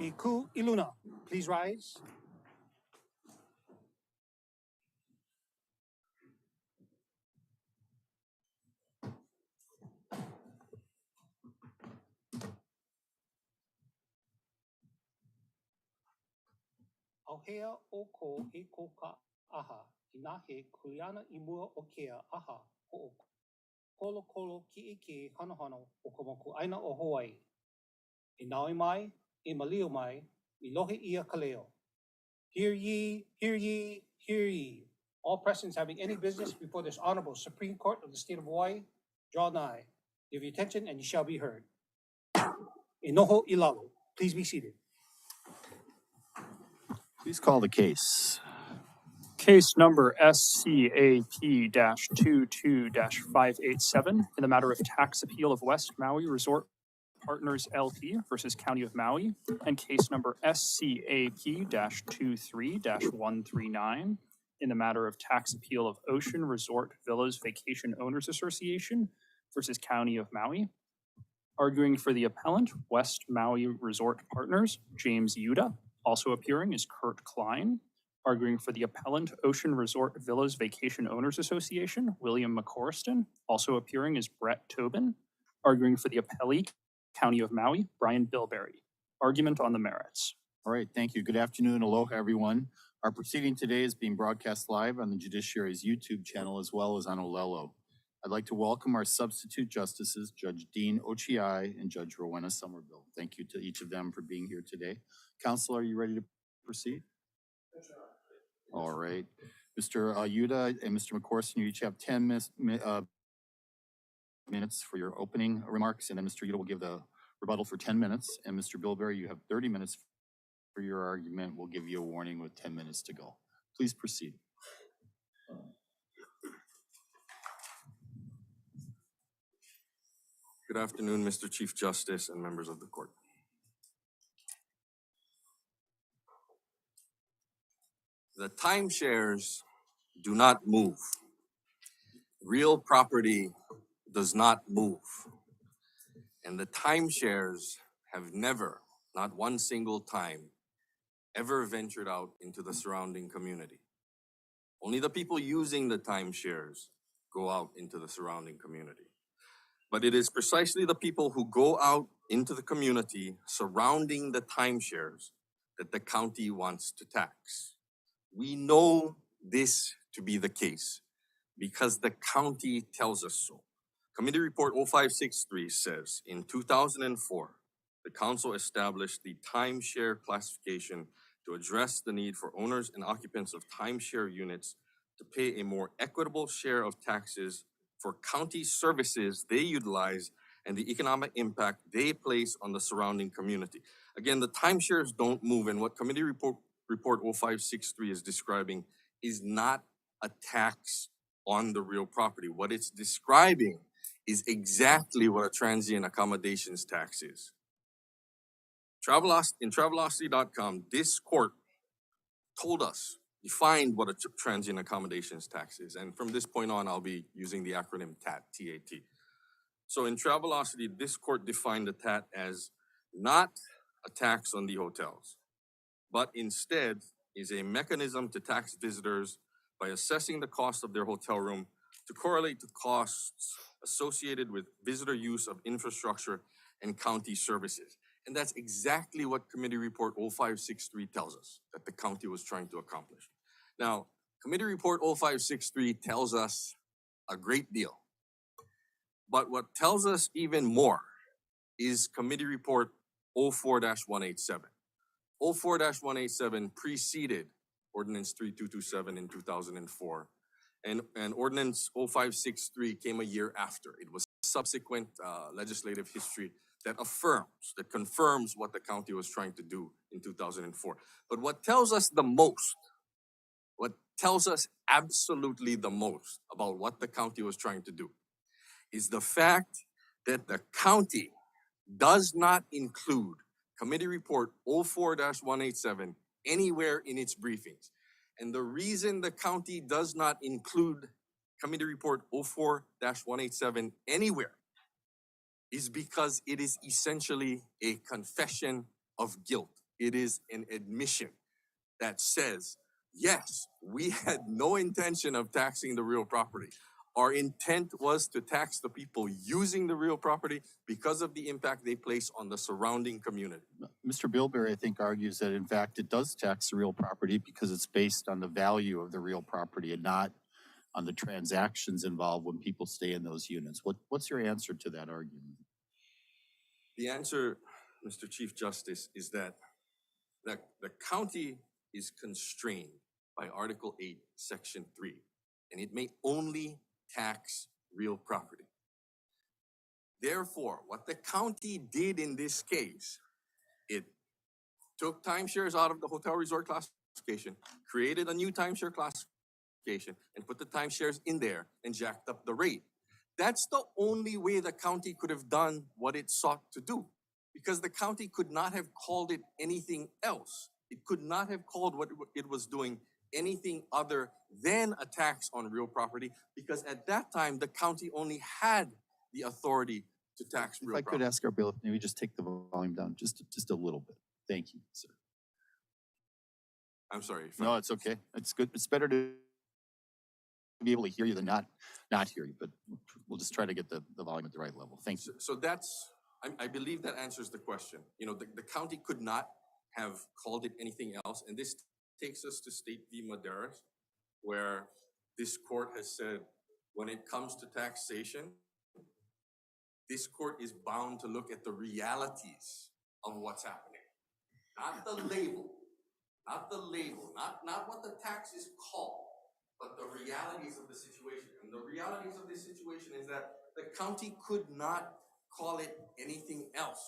Iku Iluna, please rise. Auhea o ko e ko ka aha, inahe kuiana imua o kea aha o kolo kolo ki ike hano hano o ka moku aina o Hawaii. E naoi mai, e malio mai, I lohe ia kaleo. Hear ye, hear ye, hear ye. All persons having any business before this Honorable Supreme Court of the State of Hawaii, draw nigh. Give your attention and you shall be heard. E noho I lalo. Please be seated. Please call the case. Case number SCAP-22-0000587 in the matter of tax appeal of West Maui Resort Partners LP versus County of Maui, and case number SCAP-23-139 in the matter of tax appeal of Ocean Resort Villas Vacation Owners Association versus County of Maui. Arguing for the appellant, West Maui Resort Partners, James Yuda. Also appearing is Kurt Klein. Arguing for the appellant, Ocean Resort Villas Vacation Owners Association, William McCorriston. Also appearing is Brett Tobin. Arguing for the appellee, County of Maui, Brian Bilberry. Argument on the merits. All right, thank you. Good afternoon. Aloha, everyone. Our proceeding today is being broadcast live on the Judiciary's YouTube channel as well as on Olelo. I'd like to welcome our substitute justices, Judge Dean Ochiai and Judge Rowena Somerville. Thank you to each of them for being here today. Counsel, are you ready to proceed? All right. Mr. Yuda and Mr. McCorson, you each have 10 minutes for your opening remarks, and then Mr. Yuda will give the rebuttal for 10 minutes, and Mr. Bilberry, you have 30 minutes for your argument. We'll give you a warning with 10 minutes to go. Please proceed. Good afternoon, Mr. Chief Justice and members of the court. The timeshares do not move. Real property does not move. And the timeshares have never, not one single time, ever ventured out into the surrounding community. Only the people using the timeshares go out into the surrounding community. But it is precisely the people who go out into the community surrounding the timeshares that the county wants to tax. We know this to be the case because the county tells us so. Committee Report 0563 says, in 2004, the council established the timeshare classification to address the need for owners and occupants of timeshare units to pay a more equitable share of taxes for county services they utilize and the economic impact they place on the surrounding community. Again, the timeshares don't move, and what Committee Report 0563 is describing is not a tax on the real property. What it's describing is exactly what a transient accommodations tax is. In Travelocity.com, this court told us, defined what a transient accommodations tax is. And from this point on, I'll be using the acronym TAT, T-A-T. So in Travelocity, this court defined the TAT as not a tax on the hotels, but instead is a mechanism to tax visitors by assessing the cost of their hotel room to correlate to costs associated with visitor use of infrastructure and county services. And that's exactly what Committee Report 0563 tells us that the county was trying to accomplish. Now, Committee Report 0563 tells us a great deal. But what tells us even more is Committee Report 04-187. 04-187 preceded Ordinance 3227 in 2004. And Ordinance 0563 came a year after. It was subsequent legislative history that confirms what the county was trying to do in 2004. But what tells us the most, what tells us absolutely the most about what the county was trying to do is the fact that the county does not include Committee Report 04-187 anywhere in its briefings. And the reason the county does not include Committee Report 04-187 anywhere is because it is essentially a confession of guilt. It is an admission that says, yes, we had no intention of taxing the real property. Our intent was to tax the people using the real property because of the impact they place on the surrounding community. Mr. Bilberry, I think, argues that in fact it does tax the real property because it's based on the value of the real property and not on the transactions involved when people stay in those units. What's your answer to that argument? The answer, Mr. Chief Justice, is that the county is constrained by Article 8, Section 3, and it may only tax real property. Therefore, what the county did in this case, it took timeshares out of the hotel resort classification, created a new timeshare classification, and put the timeshares in there and jacked up the rate. That's the only way the county could have done what it sought to do, because the county could not have called it anything else. It could not have called what it was doing anything other than a tax on real property, because at that time, the county only had the authority to tax real property. If I could ask our bill, maybe just take the volume down just a little bit. Thank you, sir. I'm sorry. No, it's okay. It's good. It's better to be able to hear you than not hear you, but we'll just try to get the volume at the right level. Thank you. So that's, I believe that answers the question. You know, the county could not have called it anything else. And this takes us to State v. Madeiras, where this court has said, when it comes to taxation, this court is bound to look at the realities of what's happening. Not the label, not what the tax is called, but the realities of the situation. And the realities of this situation is that the county could not call it anything else.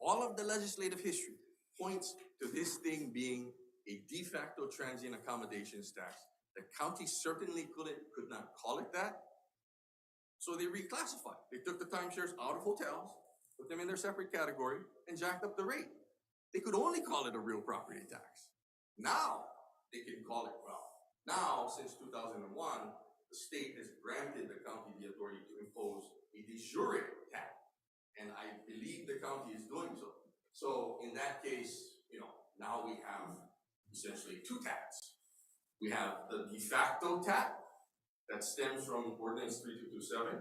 All of the legislative history points to this thing being a de facto transient accommodations tax. The county certainly could not call it that. So they reclassified. They took the timeshares out of hotels, put them in their separate category, and jacked up the rate. They could only call it a real property tax. Now they can call it, well, now since 2001, the state has granted the county the authority to impose a de jure tax. And I believe the county is doing so. So in that case, you know, now we have essentially two taxes. We have the de facto tax that stems from Ordinance 3227,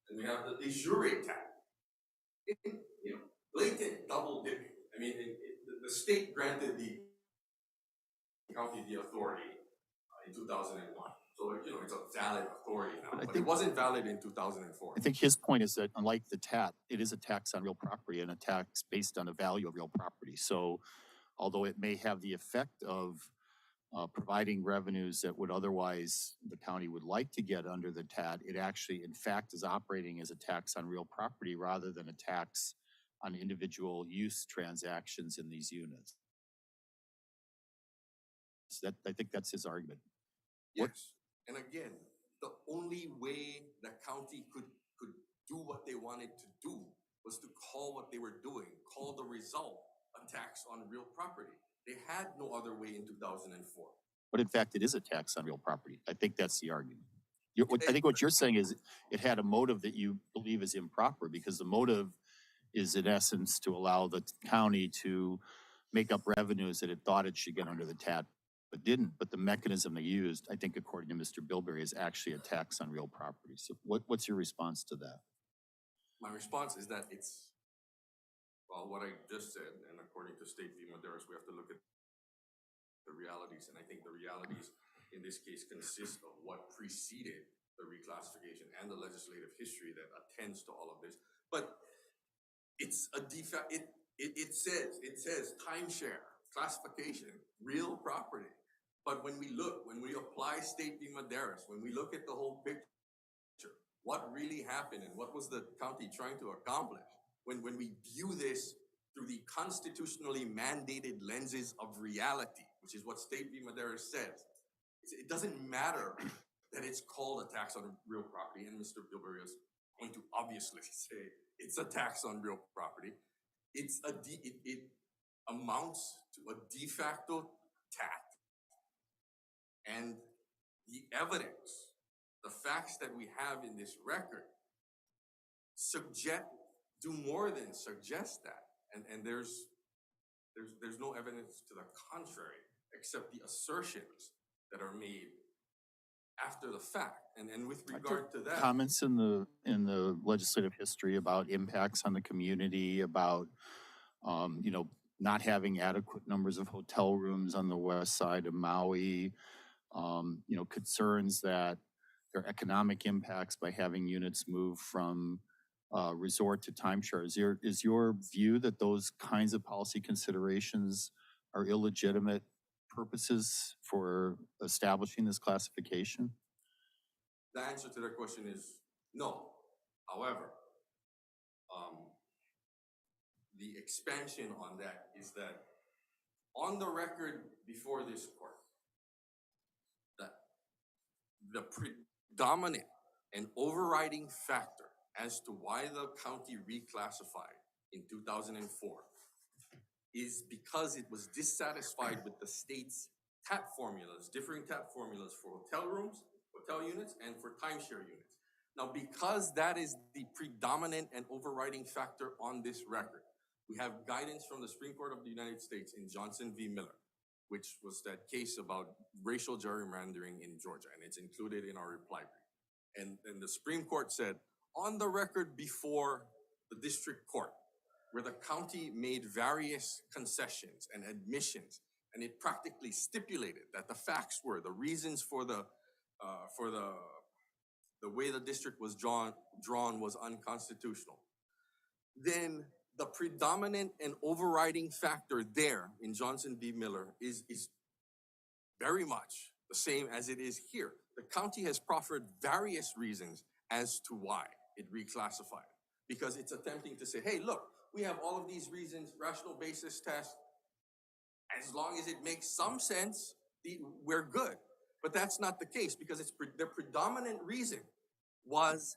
and we have the de jure tax. You know, blatant double dipping. I mean, the state granted the county the authority in 2001. So, you know, it's a valid authority now, but it wasn't valid in 2004. I think his point is that unlike the TAT, it is a tax on real property and a tax based on the value of real property. So although it may have the effect of providing revenues that would otherwise the county would like to get under the TAT, it actually, in fact, is operating as a tax on real property rather than a tax on individual use transactions in these units. So I think that's his argument. Yes. And again, the only way the county could do what they wanted to do was to call what they were doing, call the result a tax on real property. They had no other way in 2004. But in fact, it is a tax on real property. I think that's the argument. I think what you're saying is it had a motive that you believe is improper, because the motive is in essence to allow the county to make up revenues that it thought it should get under the TAT, but didn't. But the mechanism they used, I think, according to Mr. Bilberry, is actually a tax on real property. So what's your response to that? My response is that Well, what I just said, and according to State v. Maderas, we have to look at the realities, and I think the realities in this case consist of what preceded the reclassification and the legislative history that attends to all of this. But it's a defect. It says timeshare, classification, real property. But when we apply State v. Maderas, when we look at the whole picture, what really happened and what was the county trying to accomplish? When we view this through the constitutionally mandated lenses of reality, which is what State v. Maderas says, it doesn't matter that it's called a tax on real property, and Mr. Bilberry is going to obviously say it's a tax on real property. It amounts to a de facto tax. And the evidence, the facts that we have in this record do more than suggest that. And there's no evidence to the contrary, except the assertions that are made after the fact. And with regard to that, Comments in the legislative history about impacts on the community, about not having adequate numbers of hotel rooms on the west side of Maui, concerns that there are economic impacts by having units move from resort to timeshare. Is your view that those kinds of policy considerations are illegitimate purposes for establishing this classification? the answer to that question is no. However, the expansion on that is that on the record before this court, that the predominant and overriding factor as to why the county reclassified in 2004 is because it was dissatisfied with the state's TAP formulas, differing TAP formulas for hotel rooms, hotel units, and for timeshare units. Now, because that is the predominant and overriding factor on this record, we have guidance from the Supreme Court of the United States in Johnson v. Miller, which was that case about racial gerrymandering in Georgia, and it's included in our reply brief. And the Supreme Court said, on the record before the district court, where the county made various concessions and admissions, and it practically stipulated that the facts were, the reasons for the way the district was drawn was unconstitutional, then the predominant and overriding factor there in Johnson v. Miller is very much the same as it is here. The county has proffered various reasons as to why it reclassified, because it's attempting to say, hey, look, we have all of these reasons, rational basis test. As long as it makes some sense, we're good. But that's not the case, because the predominant reason was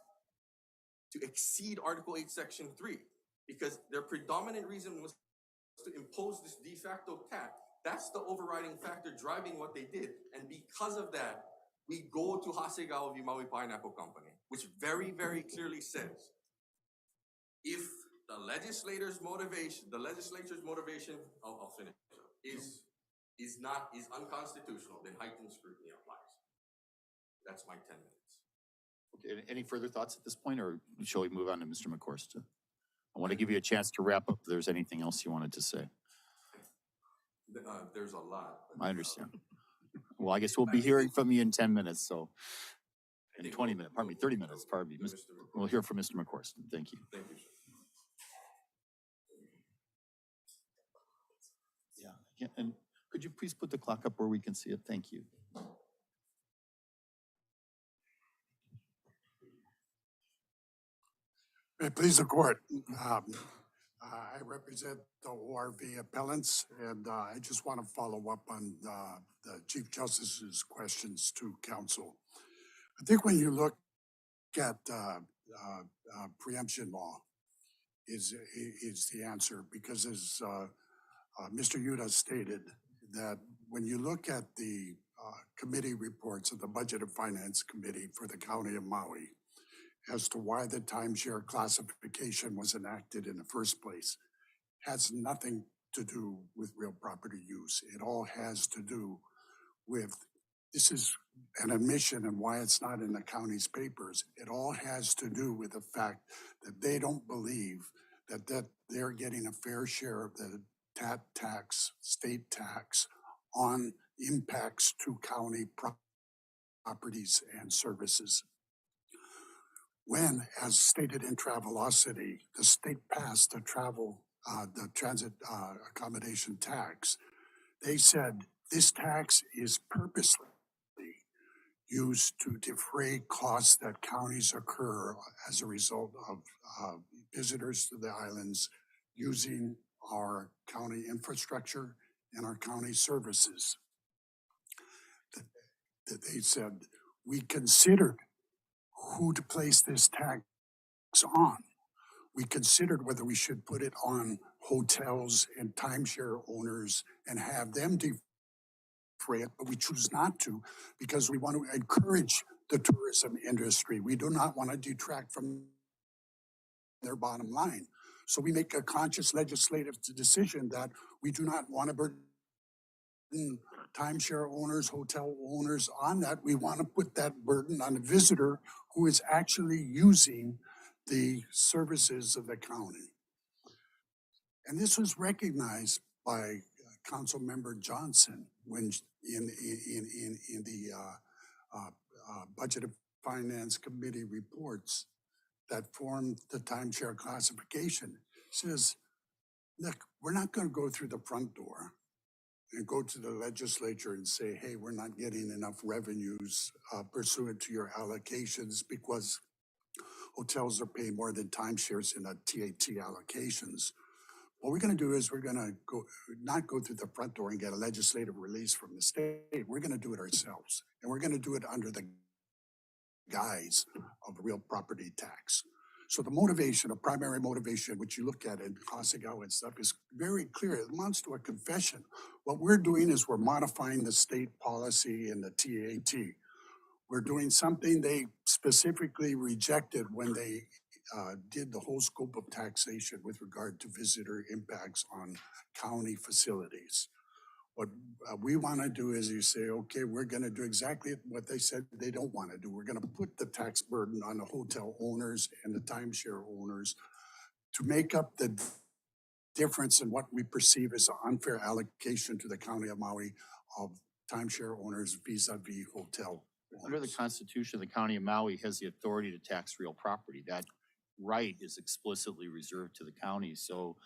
to exceed Article 8, Section 3, because their predominant reason was to impose this de facto cap. That's the overriding factor driving what they did. And because of that, we go to Hasegawa v. Maui Pineapple Company, which very, very clearly says, if the legislature's motivation, I'll finish, is unconstitutional, then heightened scrutiny applies. That's my 10 minutes. Okay, any further thoughts at this point, or shall we move on to Mr. McCorsta? I want to give you a chance to wrap up if there's anything else you wanted to say. There's a lot. I understand. Well, I guess we'll be hearing from you in 10 minutes, so in 20 minutes, 30 minutes, we'll hear from Mr. McCorsta. Thank you. Thank you, sir. Yeah, and could you please put the clock up where we can see it? Thank you. May it please the court. I represent the ORV appellants, and I just want to follow up on the Chief Justice's questions to counsel. I think when you look at preemption law is the answer, because as Mr. Yuta stated, that when you look at the committee reports of the Budget and Finance Committee for the County of Maui as to why the timeshare classification was enacted in the first place, has nothing to do with real property use. It all has to do with, this is an admission and why it's not in the county's papers. It all has to do with the fact that they don't believe that they're getting a fair share of the tax, state tax on impacts to county properties and services. When, as stated in Travelocity, the state passed the transit accommodation tax, they said this tax is purposely used to defray costs that counties incur as a result of visitors to the islands using our county infrastructure and our county services. That they said, we considered who to place this tax on. We considered whether we should put it on hotels and timeshare owners and have them defray it, but we choose not to because we want to encourage the tourism industry. We do not want to detract from their bottom line. So we make a conscious legislative decision that we do not want to burden timeshare owners, hotel owners on that. We want to put that burden on the visitor who is actually using the services of the county. And this was recognized by Council Member Johnson when in the Budget and Finance Committee reports that formed the timeshare classification. Says, look, we're not going to go through the front door and go to the legislature and say, hey, we're not getting enough revenues pursuant to your allocations because hotels are paying more than timeshares in the TAT allocations. What we're going to do is we're going to not go through the front door and get a legislative release from the state. We're going to do it ourselves. And we're going to do it under the guise of real property tax. So the motivation, a primary motivation, which you look at in Hasegawa and stuff, is very clear. It amounts to a confession. What we're doing is we're modifying the state policy in the TAT. We're doing something they specifically rejected when they did the whole scope of taxation with regard to visitor impacts on county facilities. What we want to do is you say, okay, we're going to do exactly what they said they don't want to do. We're going to put the tax burden on the hotel owners and the timeshare owners to make up the difference in what we perceive as an unfair allocation to the county of Maui of timeshare owners vis-a-vis hotel owners. Under the Constitution, the county of Maui has the authority to tax real property. That right is explicitly reserved to the county. So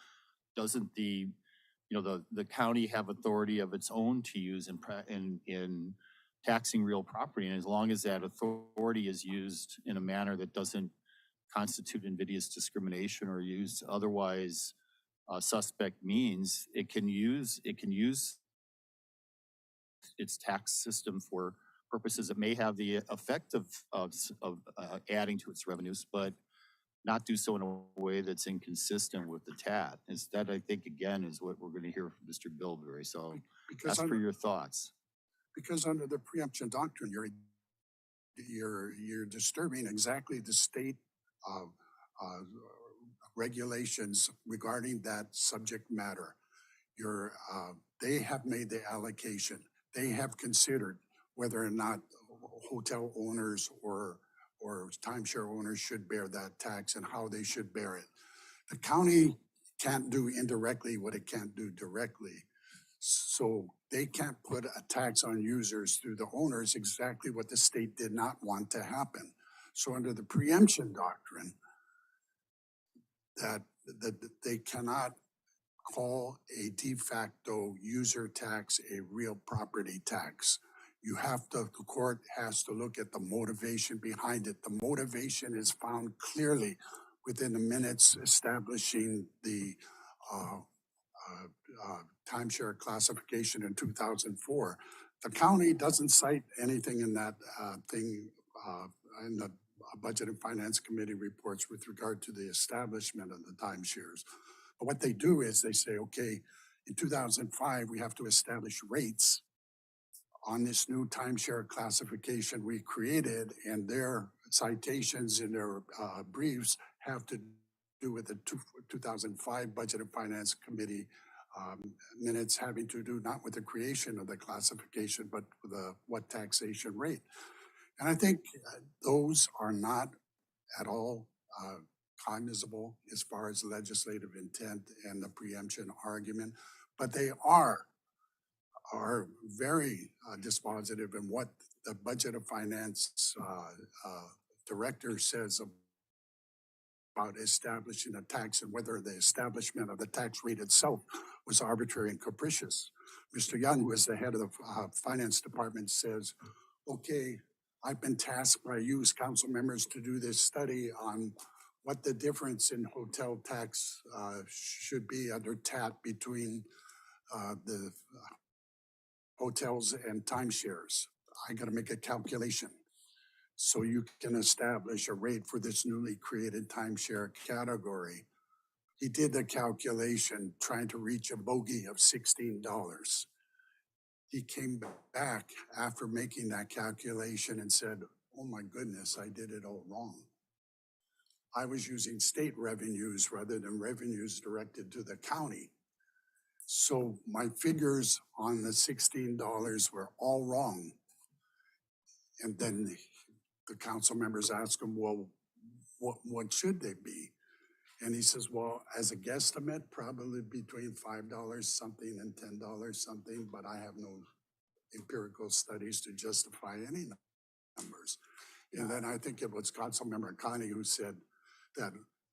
doesn't the county have authority of its own to use in taxing real property? And as long as that authority is used in a manner that doesn't constitute invidious discrimination or use otherwise suspect means, it can use its tax system for purposes that may have the effect of adding to its revenues, but not do so in a way that's inconsistent with the TAT. Is that, I think, again, is what we're going to hear from Mr. Bilberry. So ask for your thoughts. Because under the preemption doctrine, you're disturbing exactly the state regulations regarding that subject matter. They have made the allocation. They have considered whether or not hotel owners or timeshare owners should bear that tax and how they should bear it. The county can't do indirectly what it can't do directly. So they can't put a tax on users through the owners, exactly what the state did not want to happen. So under the preemption doctrine, that they cannot call a de facto user tax a real property tax. The court has to look at the motivation behind it. The motivation is found clearly within the minutes establishing the timeshare classification in 2004. The county doesn't cite anything in that in the Budget and Finance Committee reports with regard to the establishment of the timeshares. But what they do is they say, okay, in 2005, we have to establish rates on this new timeshare classification we created, and their citations in their briefs have to do with the 2005 Budget and Finance Committee minutes having to do not with the creation of the classification, but with what taxation rate. And I think those are not at all cognizable as far as legislative intent and the preemption argument, but they are very dispositive in what the budget of finance director says about establishing a tax and whether the establishment of the tax rate itself was arbitrary and capricious. Mr. Young, who is the head of the finance department, says, okay, I've been tasked by you as council members to do this study on what the difference in hotel tax should be under TAP between the hotels and timeshares. I got to make a calculation so you can establish a rate for this newly created timeshare category. He did the calculation trying to reach a bogey of $16. He came back after making that calculation and said, oh my goodness, I did it all wrong. I was using state revenues rather than revenues directed to the county. So my figures on the $16 were all wrong. And then the council members asked him, well, what should they be? And he says, well, as a guesstimate, probably between $5 something and $10 something, but I have no empirical studies to justify any numbers. And then I think it was Councilmember Connie who said that,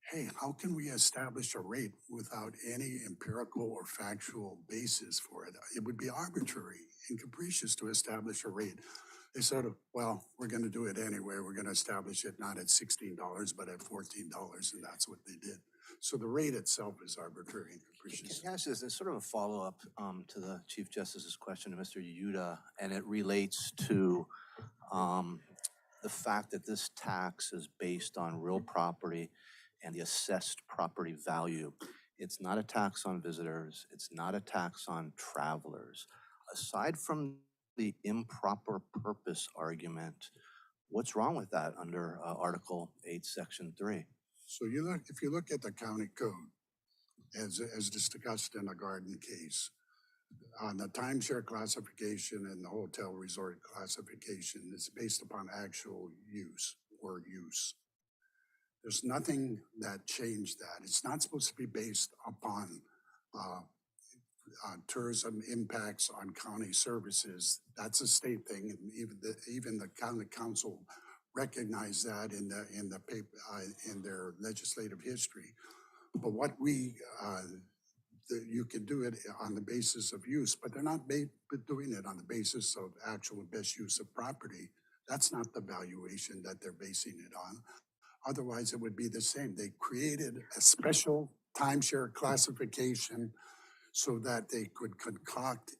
hey, how can we establish a rate without any empirical or factual basis for it? It would be arbitrary and capricious to establish a rate. They said, well, we're going to do it anyway. We're going to establish it not at $16, but at $14, and that's what they did. So the rate itself is arbitrary and capricious. Can I ask this? It's sort of a follow-up to the Chief Justice's question to Mr. Yuta, and it relates to the fact that this tax is based on real property and the assessed property value. It's not a tax on visitors. It's not a tax on travelers. Aside from the improper purpose argument, what's wrong with that under Article 8, Section 3? So if you look at the county code, as discussed in the Garden case, on the timeshare classification and the hotel resort classification is based upon actual use or use. There's nothing that changed that. It's not supposed to be based upon tourism impacts on county services. That's a state thing, and even the county council recognized that in the paper in their legislative history. But what you can do it on the basis of use, but they're not doing it on the basis of actual best use of property. That's not the valuation that they're basing it on. Otherwise, it would be the same. They created a special timeshare classification so that they could concoct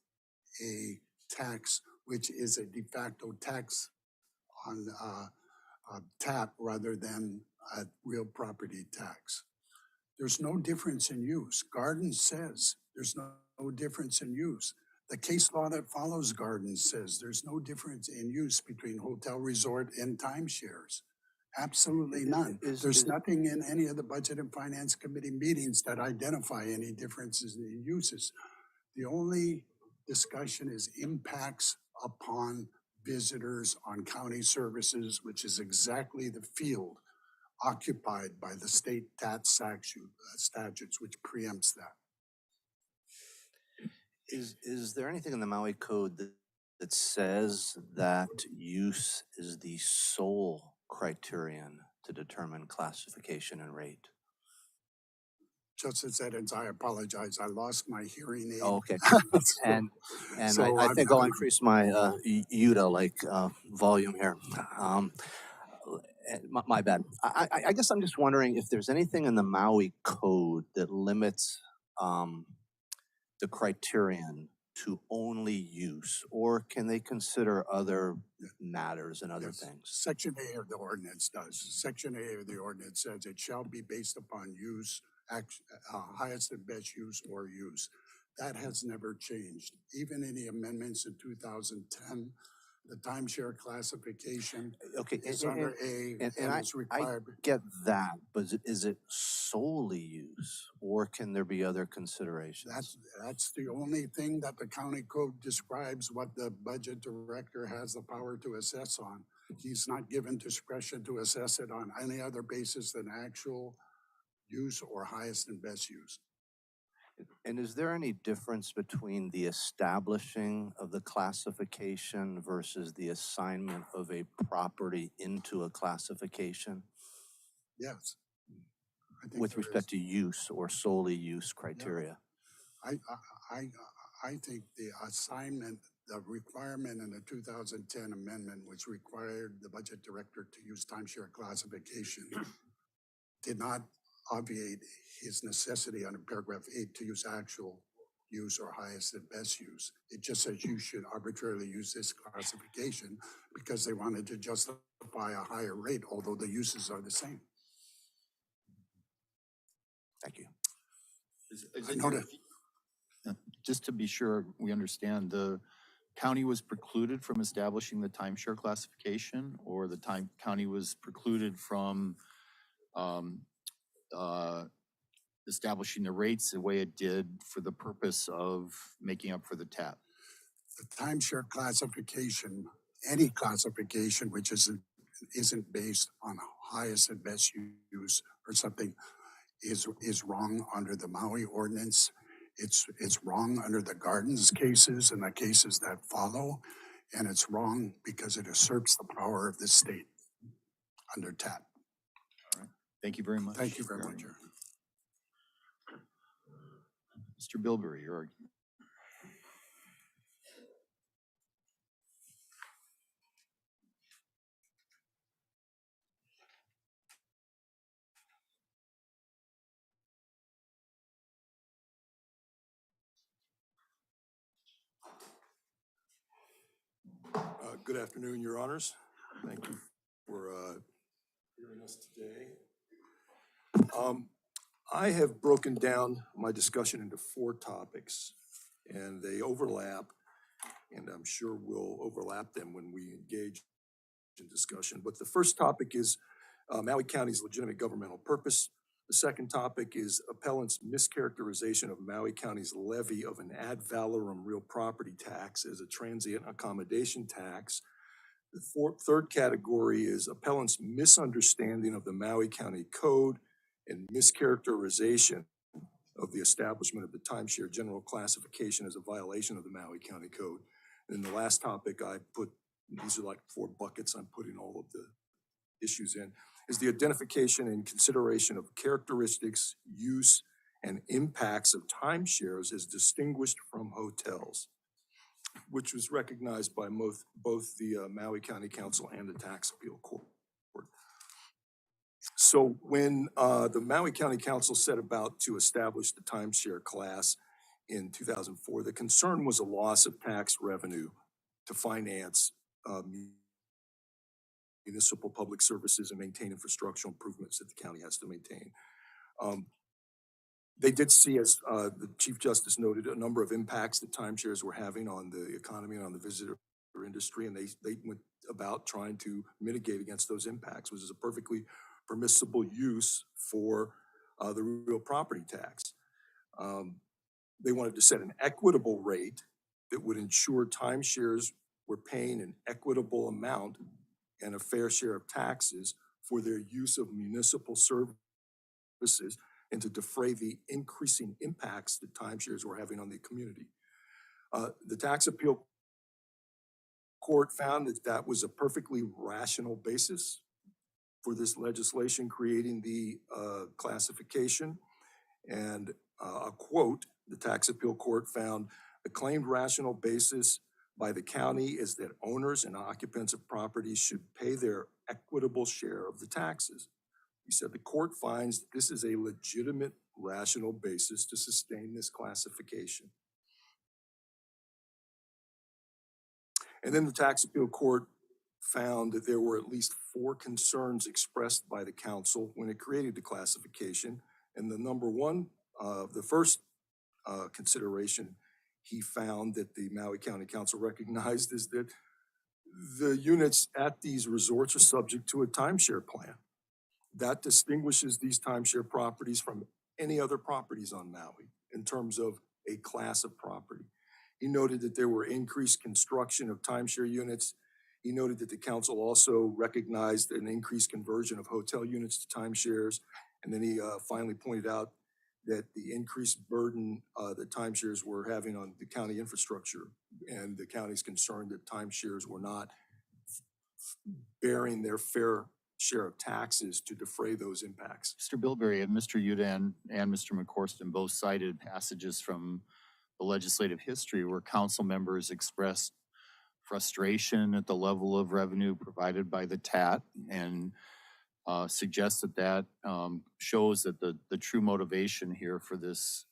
a tax, which is a de facto tax on TAP rather than a real property tax. There's no difference in use. Garden says there's no difference in use. The case law that follows Garden says there's no difference in use between hotel resort and timeshares. Absolutely none. There's nothing in any of the Budget and Finance Committee meetings that identify any differences in uses. The only discussion is impacts upon visitors on county services, which is exactly the field occupied by the state tax statutes, which preempts that. Is there anything in the Maui Code that says that use is the sole criterion to determine classification and rate? Justice Edens, I apologize. I lost my hearing aid. Oh, okay. and So I think I'll increase my Yuta volume here. My bad. I guess I'm just wondering if there's anything in the Maui Code that limits the criterion to only use, or can they consider other matters and other things? Section A of the ordinance does. Section A of the ordinance says it shall be based upon use, highest and best use or use. That has never changed. Even in the amendments in 2010, the timeshare classification is under A and it's required. I get that, but is it solely use, or can there be other considerations? That's the only thing that the county code describes what the budget director has the power to assess on. He's not given discretion to assess it on any other basis than actual use or highest and best use. And is there any difference between the establishing of the classification versus the assignment of a property into a classification Yes. I think with there is. respect to use or solely use criteria? I think the assignment, the requirement in the 2010 amendment, which required the budget director to use timeshare classification, did not obviate his necessity under paragraph 8 to use actual use or highest and best use. It just says you should arbitrarily use this classification because they wanted to justify a higher rate, although the uses are the same. Thank you. I noted. Just to be sure we understand, the county was precluded from establishing the timeshare classification, or the county was precluded from establishing the rates the way it did for the purpose of making up for the TAP? The timeshare classification, any classification which isn't based on highest and best use or something, is wrong under the Maui ordinance. It's wrong under the Gardens cases and the cases that follow, and it's wrong because it usurps the power of the state under TAP. All right. Thank you very much. Thank you very much. Mr. Bilberry, your argument. Good afternoon, Your Honors. Thank you for hearing us today. I have broken down my discussion into 4 topics, and they overlap, and I'm sure we'll overlap them when we engage in discussion. But the first topic is Maui County's legitimate governmental purpose. The second topic is appellant's mischaracterization of Maui County's levy of an ad valorem real property tax as a transient accommodation tax. The third category is appellant's misunderstanding of the Maui County Code and mischaracterization of the establishment of the timeshare general classification as a violation of the Maui County Code. And the last topic I put, these are like 4 buckets I'm putting all of the issues in, is the identification and consideration of characteristics, use, and impacts of timeshares as distinguished from hotels, which was recognized by both the Maui County Council and the Tax Appeal Court. So when the Maui County Council set about to establish the timeshare class in 2004, the concern was a loss of tax revenue to finance municipal public services and maintain infrastructural improvements that the county has to maintain. They did see, as the Chief Justice noted, a number of impacts that timeshares were having on the economy and on the visitor industry, and they went about trying to mitigate against those impacts, which is a perfectly permissible use for the real property tax. They wanted to set an equitable rate that would ensure timeshares were paying an equitable amount and a fair share of taxes for their use of municipal services and to defray the increasing impacts that timeshares were having on the community. The Tax Appeal Court found that that was a perfectly rational basis for this legislation creating the classification. And I'll quote, the Tax Appeal Court found the claimed rational basis by the county is that owners and occupants of properties should pay their equitable share of the taxes. He said the court finds that this is a legitimate rational basis to sustain this classification. And then the Tax Appeal Court found that there were at least 4 concerns expressed by the council when it created the classification. And the number one, the first consideration he found that the Maui County Council recognized is that the units at these resorts are subject to a timeshare plan. That distinguishes these timeshare properties from any other properties on Maui in terms of a class of property. He noted that there were increased construction of timeshare units. He noted that the council also recognized an increased conversion of hotel units to timeshares And then he finally pointed out that the increased burden that timeshares were having on the county infrastructure, and the county's concerned that timeshares were not bearing their fair share of taxes to defray those impacts. Mr. Bilberry and Mr. Udan and Mr. McCorston both cited passages from the legislative history where council members expressed frustration at the level of revenue provided by the TAT and suggests that shows that the true motivation here for this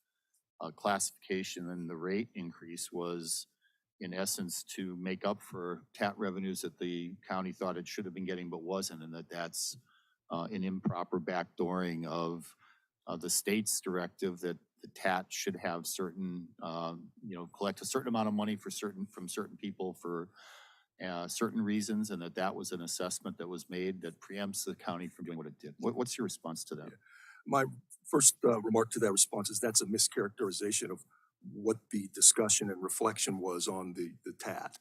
classification and the rate increase was in essence to make up for TAT revenues that the county thought it should have been getting but wasn't, and that's an improper backdooring of the state's directive that the TAT should have certain, collect a certain amount of money from certain people for certain reasons, and that was an assessment that was made that preempts the county from doing what it did. What's your response to that? Yeah. My first remark to that response is that's a mischaracterization of what the discussion and reflection was on the TAT.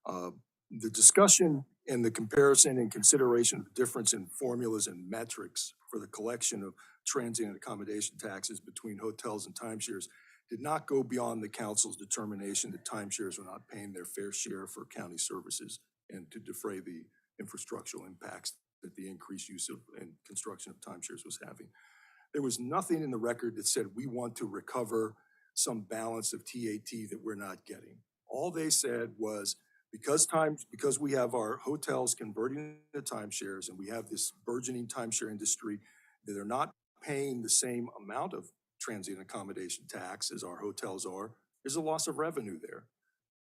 The discussion and the comparison and consideration of the difference in formulas and metrics for the collection of transient accommodation taxes between hotels and timeshares did not go beyond the council's determination that timeshares were not paying their fair share for county services and to defray the infrastructural impacts that the increased use of and construction of timeshares was having. There was nothing in the record that said we want to recover some balance of TAT that we're not getting. All they said was because we have our hotels converting to timeshares and we have this burgeoning timeshare industry, that they're not paying the same amount of transient accommodation tax as our hotels are, there's a loss of revenue there.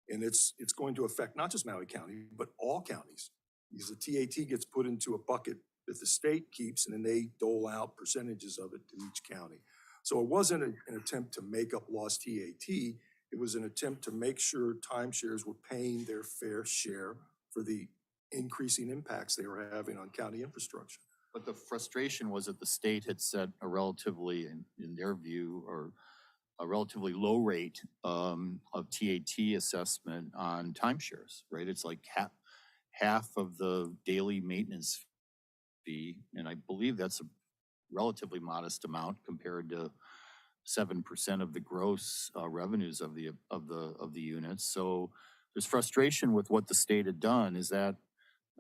And it's going to affect not just Maui County, but all counties. Because the TAT gets put into a bucket that the state keeps, and then they dole out percentages of it to each county. So it wasn't an attempt to make up lost TAT. It was an attempt to make sure timeshares were paying their fair share for the increasing impacts they were having on county infrastructure. But the frustration was that the state had set a relatively, in their view, or a relatively low rate of TAT assessment on timeshares, right? It's like half of the daily maintenance fee, and I believe that's a relatively modest amount compared to 7% of the gross revenues of the units. So there's frustration with what the state had done.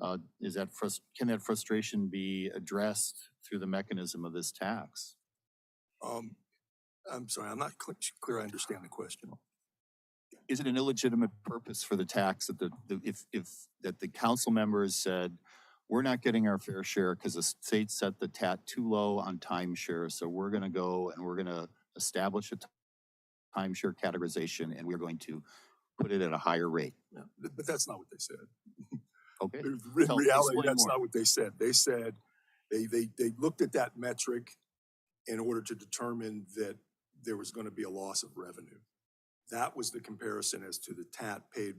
Can that frustration be addressed through the mechanism of this tax? I'm sorry, I'm not clear I understand the question. Is it an illegitimate purpose for the tax that the council members said, we're not getting our fair share because the state set the TAT too low on timeshare, so we're gonna go and we're gonna establish a timeshare categorization and we're going to put it at a higher rate? Yeah, but that's not what they said. Okay. In reality, that's not what they said. They said they looked at that metric in order to determine that there was going to be a loss of revenue. That was the comparison as to the TAT paid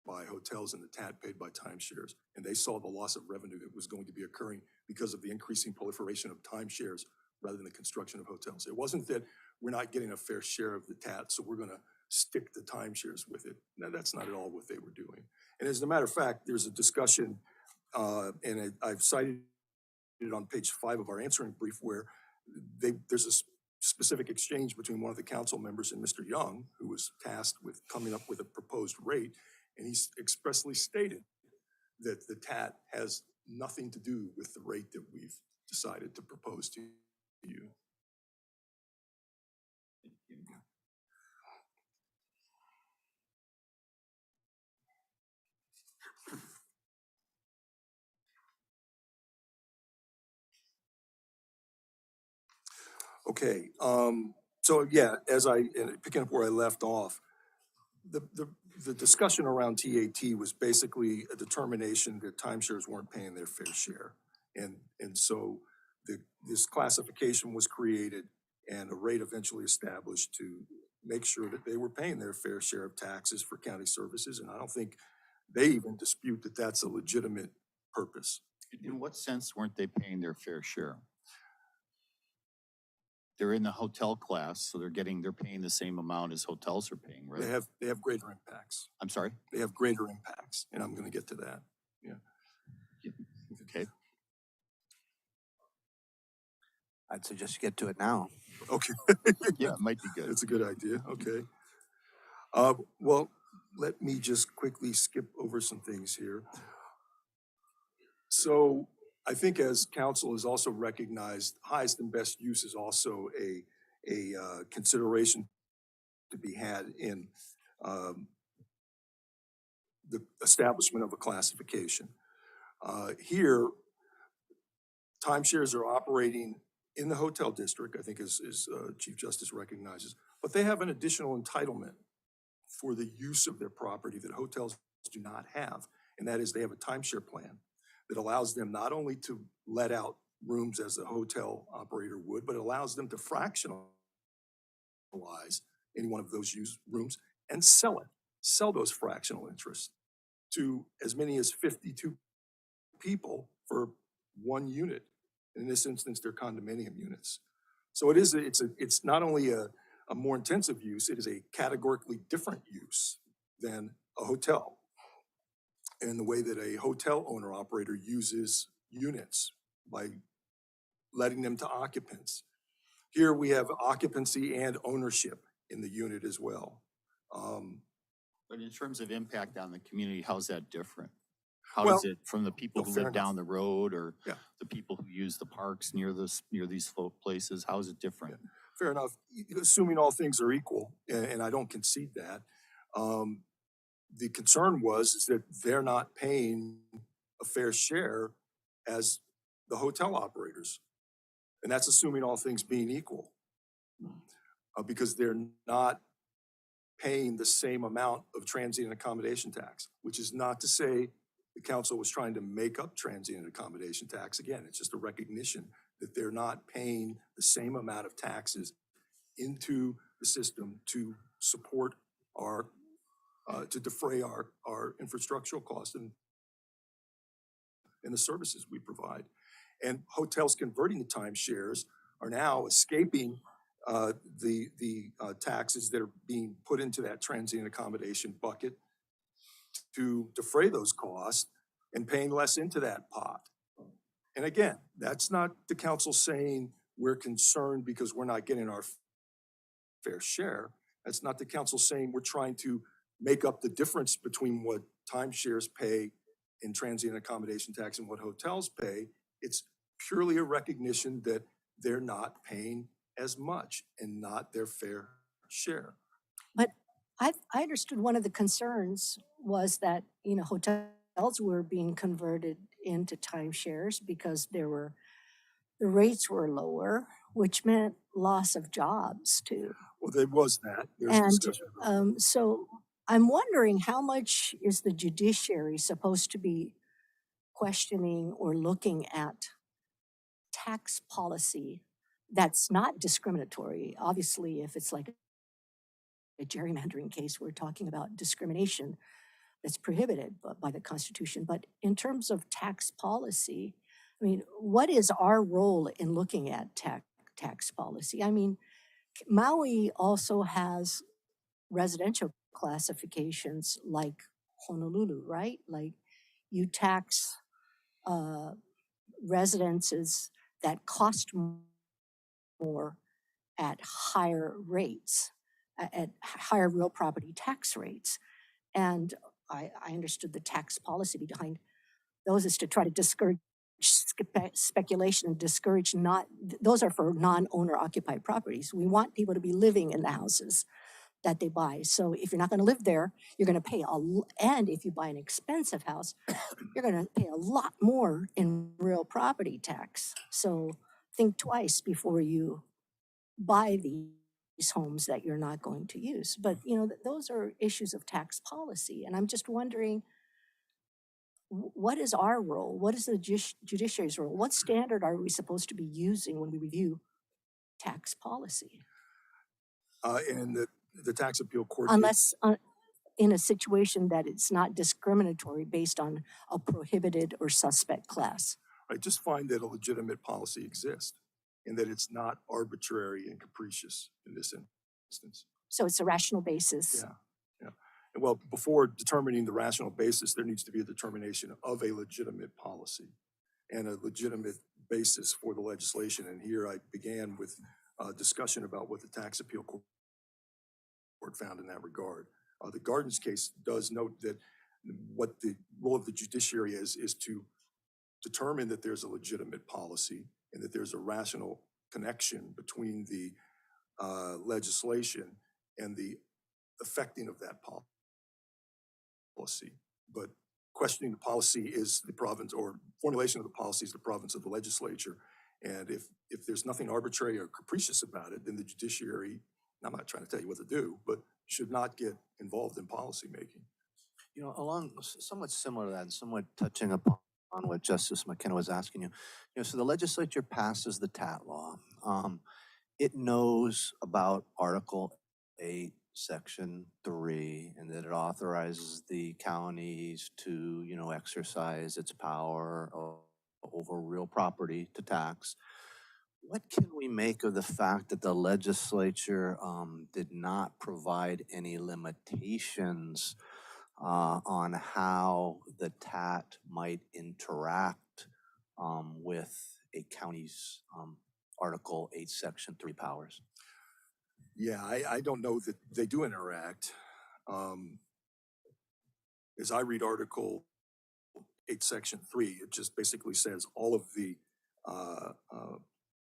by hotels and the TAT paid by timeshares. And they saw the loss of revenue that was going to be occurring because of the increasing proliferation of timeshares rather than the construction of hotels. It wasn't that we're not getting a fair share of the TAT, so we're going to stick the timeshares with it. No, that's not at all what they were doing. And as a matter of fact, there's a discussion, and I've cited it on page 5 of our answering brief, where there's a specific exchange between one of the council members and Mr. Young, who was tasked with coming up with a proposed rate, and he's expressly stated that the TAT has nothing to do with the rate that we've decided to propose to you. Okay, so yeah, picking up where I left off, the discussion around TAT was basically a determination that timeshares weren't paying their fair share. And so this classification was created and a rate eventually established to make sure that they were paying their fair share of taxes for county services. And I don't think they even dispute that that's a legitimate purpose. In what sense weren't they paying their fair share? They're in the hotel class, so they're paying the same amount as hotels are paying, right? They have greater impacts. I'm sorry? They have greater impacts, and I'm going to get to that. Yeah. Okay. I'd suggest you get to it now. Okay. Yeah, it might be good. That's a good idea. Okay. Well, let me just quickly skip over some things here. So I think as council has also recognized, highest and best use is also a consideration to be had in the establishment of a classification. Here, timeshares are operating in the hotel district, I think as Chief Justice recognizes, but they have an additional entitlement for the use of their property that hotels do not have. And that is they have a timeshare plan that allows them not only to let out rooms as a hotel operator would, but it allows them to fractionalize any one of those used rooms and sell those fractional interests to as many as 52 people for one unit. In this instance, they're condominium units. So it's not only a more intensive use, it is a categorically different use than a hotel. And the way that a hotel owner operator uses units by letting them to occupants. Here we have occupancy and ownership in the unit as well. But in terms of impact on the community, how's that different? How Well, is it from the people no, who fair live down the road or Yeah. the people who use the parks near these places? How is it different? Fair enough. Assuming all things are equal, and I don't concede that, the concern is that they're not paying a fair share as the hotel operators. And that's assuming all things being equal. Because they're not paying the same amount of transient accommodation tax, which is not to say the council was trying to make up transient accommodation tax. Again, it's just a recognition that they're not paying the same amount of taxes into the system to support our, to defray our infrastructural costs and the services we provide. And hotels converting to timeshares are now escaping the taxes that are being put into that transient accommodation bucket to defray those costs and paying less into that pot. And again, that's not the council saying we're concerned because we're not getting our fair share. That's not the council saying we're trying to make up the difference between what timeshares pay in transient accommodation tax and what hotels pay. It's purely a recognition that they're not paying as much and not their fair share. But I understood one of the concerns was that, hotels were being converted into timeshares because the rates were lower, which meant loss of jobs too. Well, there was that. There's And discussion. so I'm wondering how much is the judiciary supposed to be questioning or looking at tax policy that's not discriminatory? Obviously, if it's like a gerrymandering case, we're talking about discrimination that's prohibited by the Constitution. But in terms of tax policy, I mean, what is our role in looking at tax policy? I mean, Maui also has residential classifications like Honolulu, right? Like you tax residences that cost more at higher rates, at higher real property tax rates. And I understood the tax policy behind those is to try to discourage speculation and discourage those are for non-owner occupied properties. We want people to be living in the houses that they buy. So if you're not going to live there, you're going to pay and if you buy an expensive house, you're going to pay a lot more in real property tax. So think twice before you buy these homes that you're not going to use. But, those are issues of tax policy. And I'm just wondering, what is our role? What is the judiciary's role? What standard are we supposed to be using when we review tax policy? And the tax appeal court. Unless in a situation that it's not discriminatory based on a prohibited or suspect class. I just find that a legitimate policy exists and that it's not arbitrary and capricious in this instance. So it's a rational basis. Yeah. And well, before determining the rational basis, there needs to be a determination of a legitimate policy and a legitimate basis for the legislation. And here I began with discussion about what the tax appeal court found in that regard. The Gardens case does note that what the role of the judiciary is to determine that there's a legitimate policy and that there's a rational connection between the legislation and the affecting of that policy. But questioning the policy is the province, or formulation of the policy is the province of the legislature. And if there's nothing arbitrary or capricious about it, then the judiciary, I'm not trying to tell you what to do, but should not get involved in policy making. You know, along somewhat similar to that, and somewhat touching upon what Justice McKenna was asking you. You know, so the legislature passes the TAT law. It knows about Article 8, Section 3, and that it authorizes the counties to, you know, exercise its power over real property to tax. What can we make of the fact that the legislature did not provide any limitations on how the TAT might interact with a county's Article 8, Section 3 powers? Yeah, I don't know that they do interact. As I read Article 8, Section 3, it just basically says all of the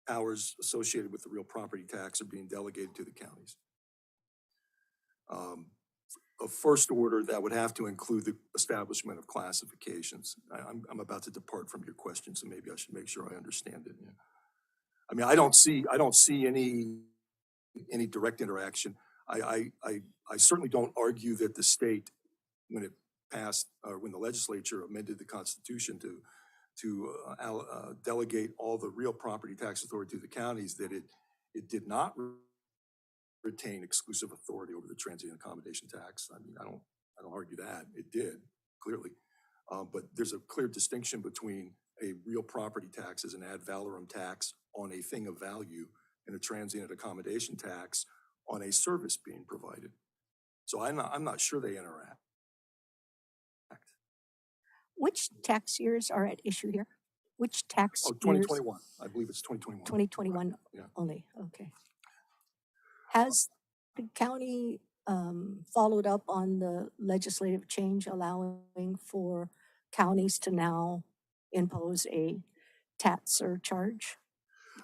powers associated with the real property tax are being delegated to the counties. Of first order, that would have to include the establishment of classifications. I'm about to depart from your question, so maybe I should make sure I understand it. Yeah. I mean, I don't see any direct interaction. I certainly don't argue that the state, when it passed, or when the legislature amended the Constitution to delegate all the real property tax authority to the counties, that it did not retain exclusive authority over the transient accommodation tax. I mean, I don't argue that. It did, clearly. But there's a clear distinction between a real property tax as an ad valorem tax on a thing of value and a transient accommodation tax on a service being provided. So I'm not sure they interact. Which tax years are at issue here? Which tax Oh, years? 2021. I believe it's 2021. 2021 Yeah. only, okay. Has the county followed up on the legislative change allowing for counties to now impose a TAT surcharge?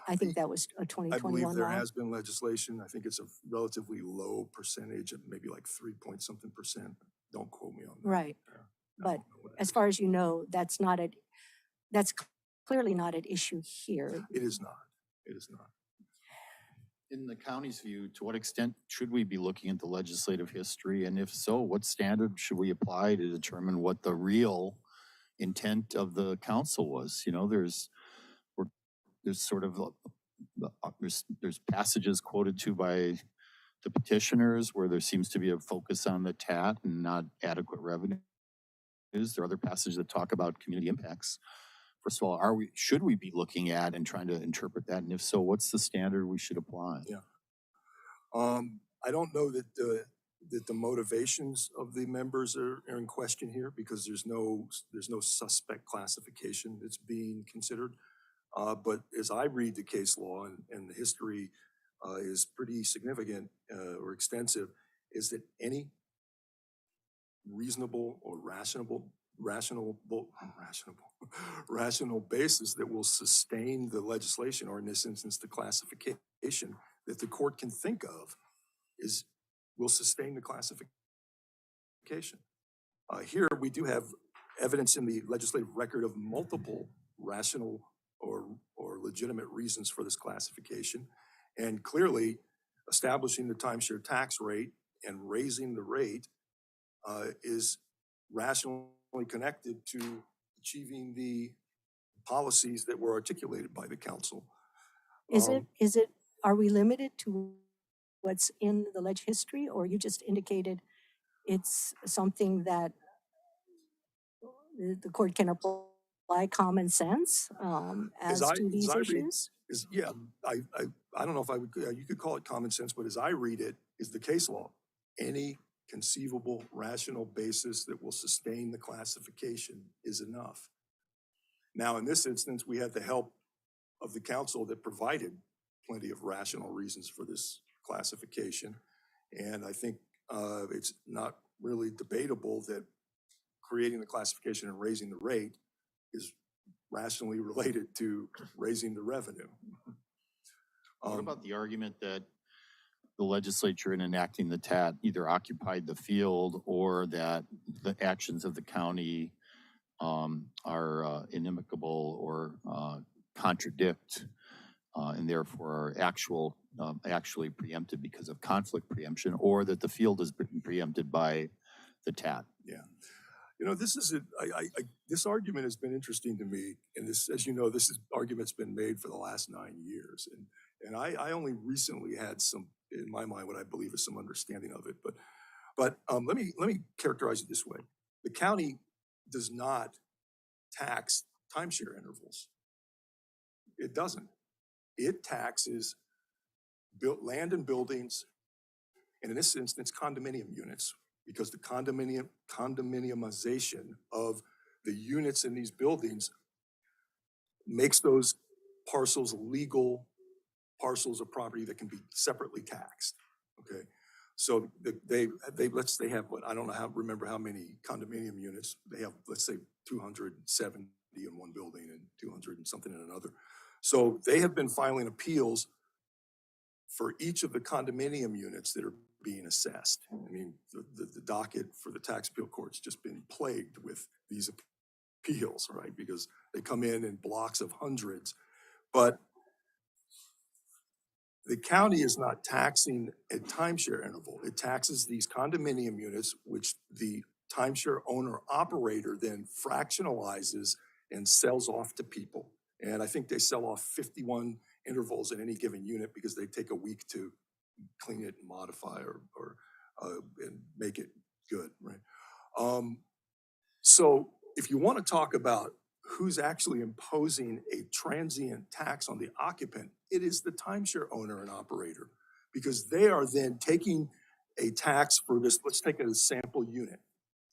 I think that was a I 2021 believe there law. has been legislation. I think it's a relatively low percentage, maybe like 3-point-something%. Don't quote me on that. Right. Yeah, I But don't know what that as is. far as you know, that's clearly not at issue here. It is not. It is not. In the county's view, to what extent should we be looking at the legislative history? And if so, what standard should we apply to determine what the real intent of the council was? You know, there's sort of, there's passages quoted to by the petitioners where there seems to be a focus on the TAT and not adequate revenues. There are other passages that talk about community impacts. First of all, should we be looking at and trying to interpret that? And if so, what's the standard we should apply? Yeah. I don't know that the motivations of the members are in question here, because there's no suspect classification that's being considered. But as I read the case law, and the history is pretty significant or extensive, is that any reasonable or rational basis that will sustain the legislation, or in this instance, the classification that the court can think of, will sustain the classification. Here we do have evidence in the legislative record of multiple rational or legitimate reasons for this classification, and clearly establishing the timeshare tax rate and raising the rate is rationally connected to achieving the policies that were articulated by the council. Are we limited to what's in the ledge history, or you just indicated it's something that the court can apply common sense as to these issues? I don't know if I would, you could call it common sense, but as I read it, is the case law. Any conceivable rational basis that will sustain the classification is enough. Now, in this instance, we had the help of the council that provided plenty of rational reasons for this classification. And I think it's not really debatable that creating the classification and raising the rate is rationally related to raising the revenue. What about the argument that the legislature in enacting the TAT either occupied the field or that the actions of the county are inimical or contradict and therefore are actually preempted because of conflict preemption, or that the field has been preempted by the TAT? Yeah. You know, this argument has been interesting to me. And this, as you know, argument's been made for the last 9 years. And I only recently had some, in my mind, what I believe is some understanding of it. But let me characterize it this way. The county does not tax timeshare intervals. It doesn't. It taxes land and buildings, and in this instance, condominium units, because the condominiumization of the units in these buildings makes those parcels legal parcels of property that can be separately taxed. Okay, so they have what, I don't know remember how many condominium units they have. Let's say 270 in one building and 200 and something in another. So they have been filing appeals for each of the condominium units that are being assessed. I mean, the docket for the tax appeal court's just been plagued with these appeals, right? Because they come in blocks of hundreds. But the county is not taxing a timeshare interval. It taxes these condominium units, which the timeshare owner operator then fractionalizes and sells off to people. And I think they sell off 51 intervals in any given unit because they take a week to clean it and modify or and make it good, right? So if you want to talk about who's actually imposing a transient tax on the occupant, it is the timeshare owner and operator, because they are then taking a tax for this. Let's take a sample unit.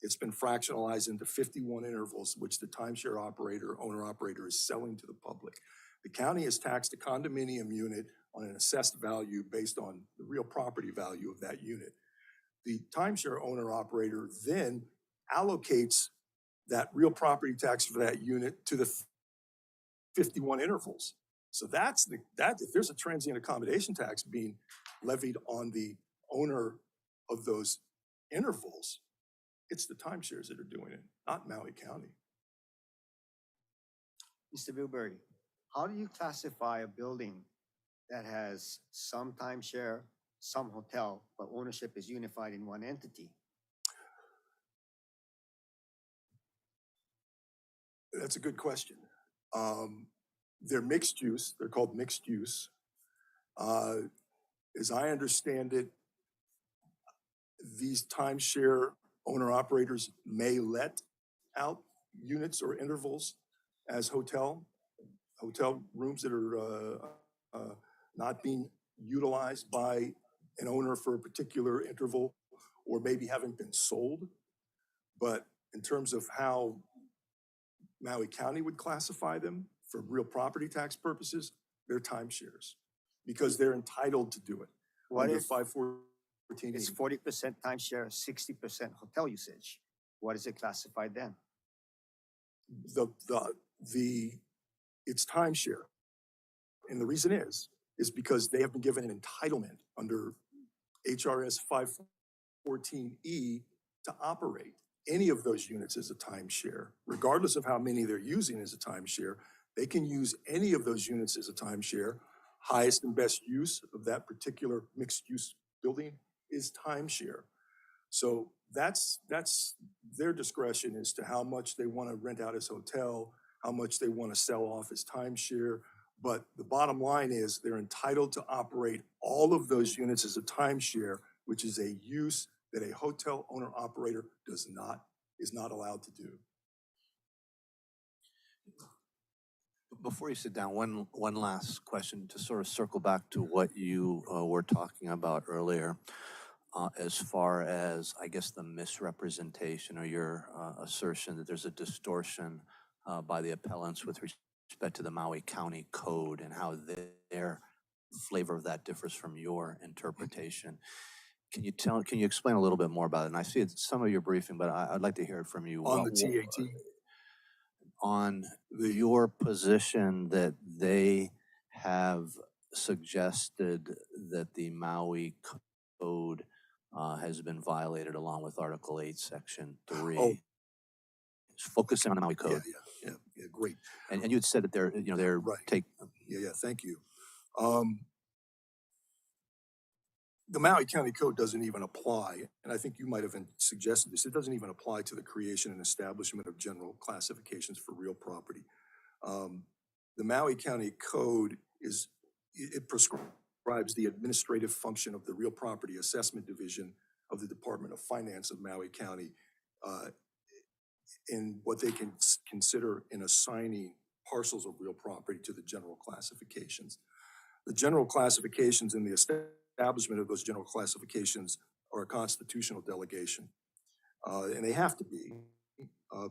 It's been fractionalized into 51 intervals, which the timeshare owner-operator is selling to the public. The county has taxed a condominium unit on an assessed value based on the real property value of that unit. The timeshare owner-operator then allocates that real property tax for that unit to the 51 intervals. So if there's a transient accommodation tax being levied on the owner of those intervals, it's the timeshares that are doing it, not Maui County. Mr. Bilberry, how do you classify a building that has some timeshare, some hotel, but ownership is unified in one entity? That's a good question. They're mixed use. They're called mixed use. As I understand it, these timeshare owner-operators may let out units or intervals as hotel rooms that are not being utilized by an owner for a particular interval, or maybe haven't been sold. But in terms of how Maui County would classify them for real property tax purposes, they're timeshares because they're entitled to do it. What under if 514? it's 40% timeshare, 60% hotel usage? What is it classified then? It's timeshare. And the reason is because they have been given an entitlement under HRS 514E to operate any of those units as a timeshare, regardless of how many they're using as a timeshare. They can use any of those units as a timeshare. Highest and best use of that particular mixed use building is timeshare. So that's their discretion as to how much they want to rent out as hotel, how much they want to sell off as timeshare. But the bottom line is they're entitled to operate all of those units as a timeshare, which is a use that a hotel owner operator is not allowed to do. Before you sit down, one last question to sort of circle back to what you were talking about earlier, as far as, I guess, the misrepresentation or your assertion that there's a distortion by the appellants with respect to the Maui County Code and how their flavor of that differs from your interpretation. Can you explain a little bit more about it? And I see it's some of your briefing, but I'd like to hear it from you. On the TAT, On your position that they have suggested that the Maui Code has been violated along with Article 8, Section 3. Oh. Focusing on the Maui Code. yeah, great. And you had said that they're Right. take. Yeah, thank you. The Maui County Code doesn't even apply, and I think you might have suggested this, it doesn't even apply to the creation and establishment of general classifications for real property. The Maui County Code it prescribes the administrative function of the Real Property Assessment Division of the Department of Finance of Maui County in what they can consider in assigning parcels of real property to the general classifications. The general classifications and the establishment of those general classifications are a constitutional delegation. And they have to be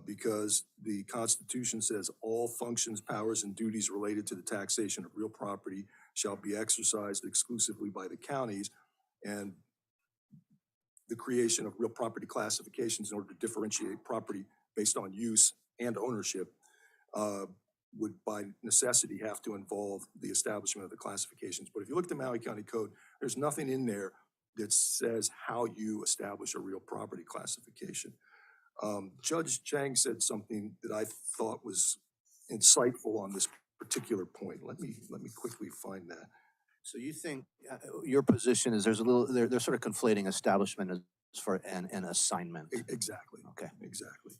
because the Constitution says all functions, powers, and duties related to the taxation of real property shall be exercised exclusively by the counties, and the creation of real property classifications in order to differentiate property based on use and ownership would by necessity have to involve the establishment of the classifications. But if you look at the Maui County Code, there's nothing in there that says how you establish a real property classification. Judge Chang said something that I thought was insightful on this particular point. Let me quickly find that. So you think your position is there's a little, they're sort of conflating establishment as for an assignment. Exactly. Okay. Exactly.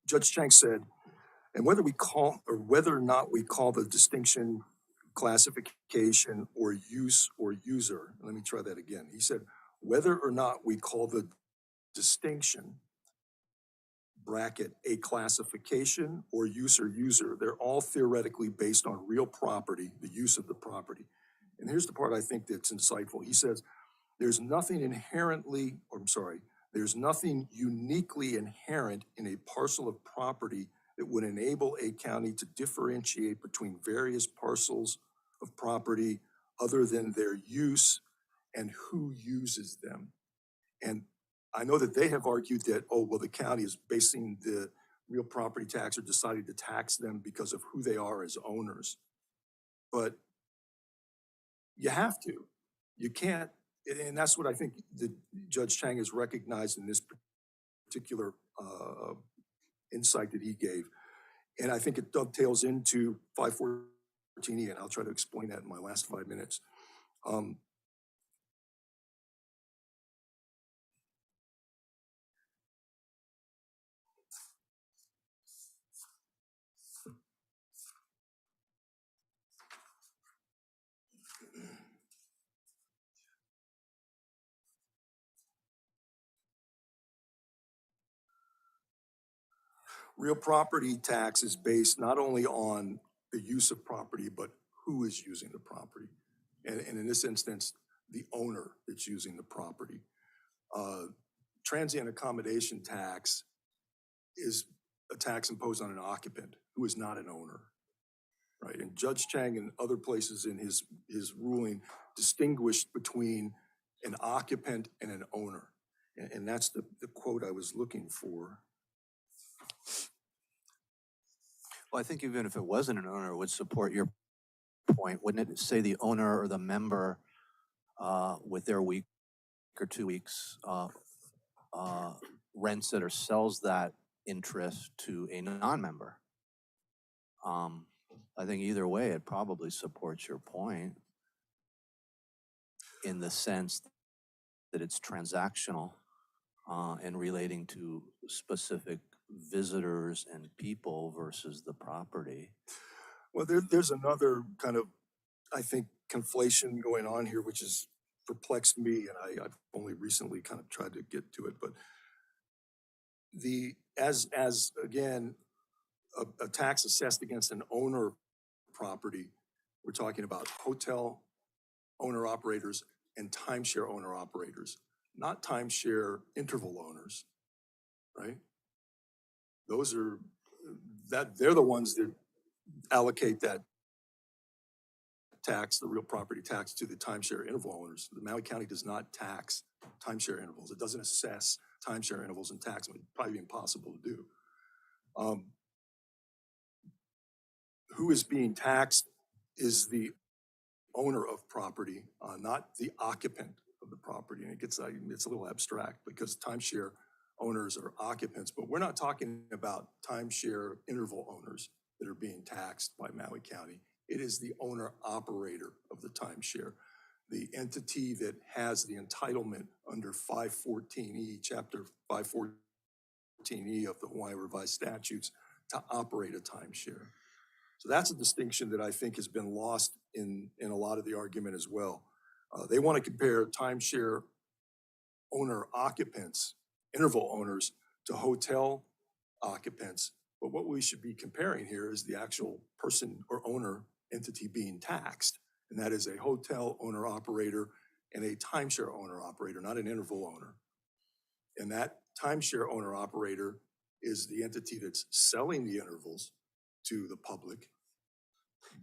Judge Chang said, and whether or not we call the distinction classification or use or user, let me try that again. He said, whether or not we call the distinction bracket a classification or use or user, they're all theoretically based on real property, the use of the property. And here's the part I think that's insightful. He says, there's nothing uniquely inherent in a parcel of property that would enable a county to differentiate between various parcels of property other than their use and who uses them. And I know that they have argued that, oh, well, the county is basing the real property tax or decided to tax them because of who they are as owners. But you have to. You can't, and that's what I think the Judge Chang has recognized in this particular insight that he gave. And I think it dovetails into 514E, and I'll try to explain that in my last 5 minutes. Real property tax is based not only on the use of property, but who is using the property. And in this instance, the owner that's using the property. Transient accommodation tax is a tax imposed on an occupant who is not an owner, right? And Judge Chang and other places in his ruling distinguished between an occupant and an owner. And that's the quote I was looking for. Well, I think even if it wasn't an owner, it would support your point. Wouldn't it say the owner or the member with their week or 2 weeks rents it or sells that interest to a non-member? I think either way, it probably supports your point in the sense that it's transactional and relating to specific visitors and people versus the property. Well, there's another kind of, I think, conflation going on here, which has perplexed me, and I've only recently kind of tried to get to it. But as again, a tax assessed against an owner property, we're talking about hotel owner operators and timeshare owner operators, not timeshare interval owners, right? Those are, they're the ones that allocate that tax, the real property tax, to the timeshare interval owners. The Maui County does not tax timeshare intervals. It doesn't assess timeshare intervals and tax them. It'd probably be impossible to do. Who is being taxed is the owner of property, not the occupant of the property. And it's a little abstract because timeshare owners are occupants, but we're not talking about timeshare interval owners that are being taxed by Maui County. It is the owner operator of the timeshare, the entity that has the entitlement under 514E, chapter 514E of the Hawaii Revised Statutes to operate a timeshare. So that's a distinction that I think has been lost in a lot of the argument as well. They want to compare timeshare owner occupants, interval owners, to hotel occupants. But what we should be comparing here is the actual person or owner entity being taxed. And that is a hotel owner operator and a timeshare owner operator, not an interval owner. And that timeshare owner operator is the entity that's selling the intervals to the public.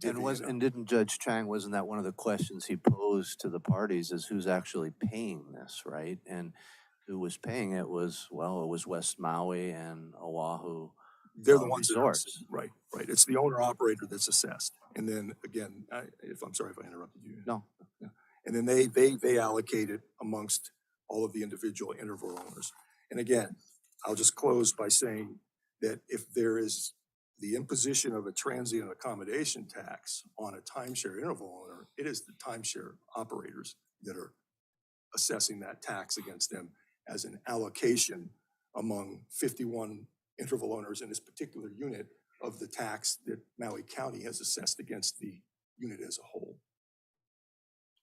And didn't Judge Chang, wasn't that one of the questions he posed to the parties, is who's actually paying this, right? And who was paying it was, well, it was West Maui and Oahu. They're the ones that are resorts. assessed. Right. It's the owner operator that's assessed. And then again, I'm sorry if I interrupted you. No. Yeah. And then they allocate it amongst all of the individual interval owners. And again, I'll just close by saying that if there is the imposition of a transient accommodation tax on a timeshare interval owner, it is the timeshare operators that are assessing that tax against them as an allocation among 51 interval owners in this particular unit of the tax that Maui County has assessed against the unit as a whole.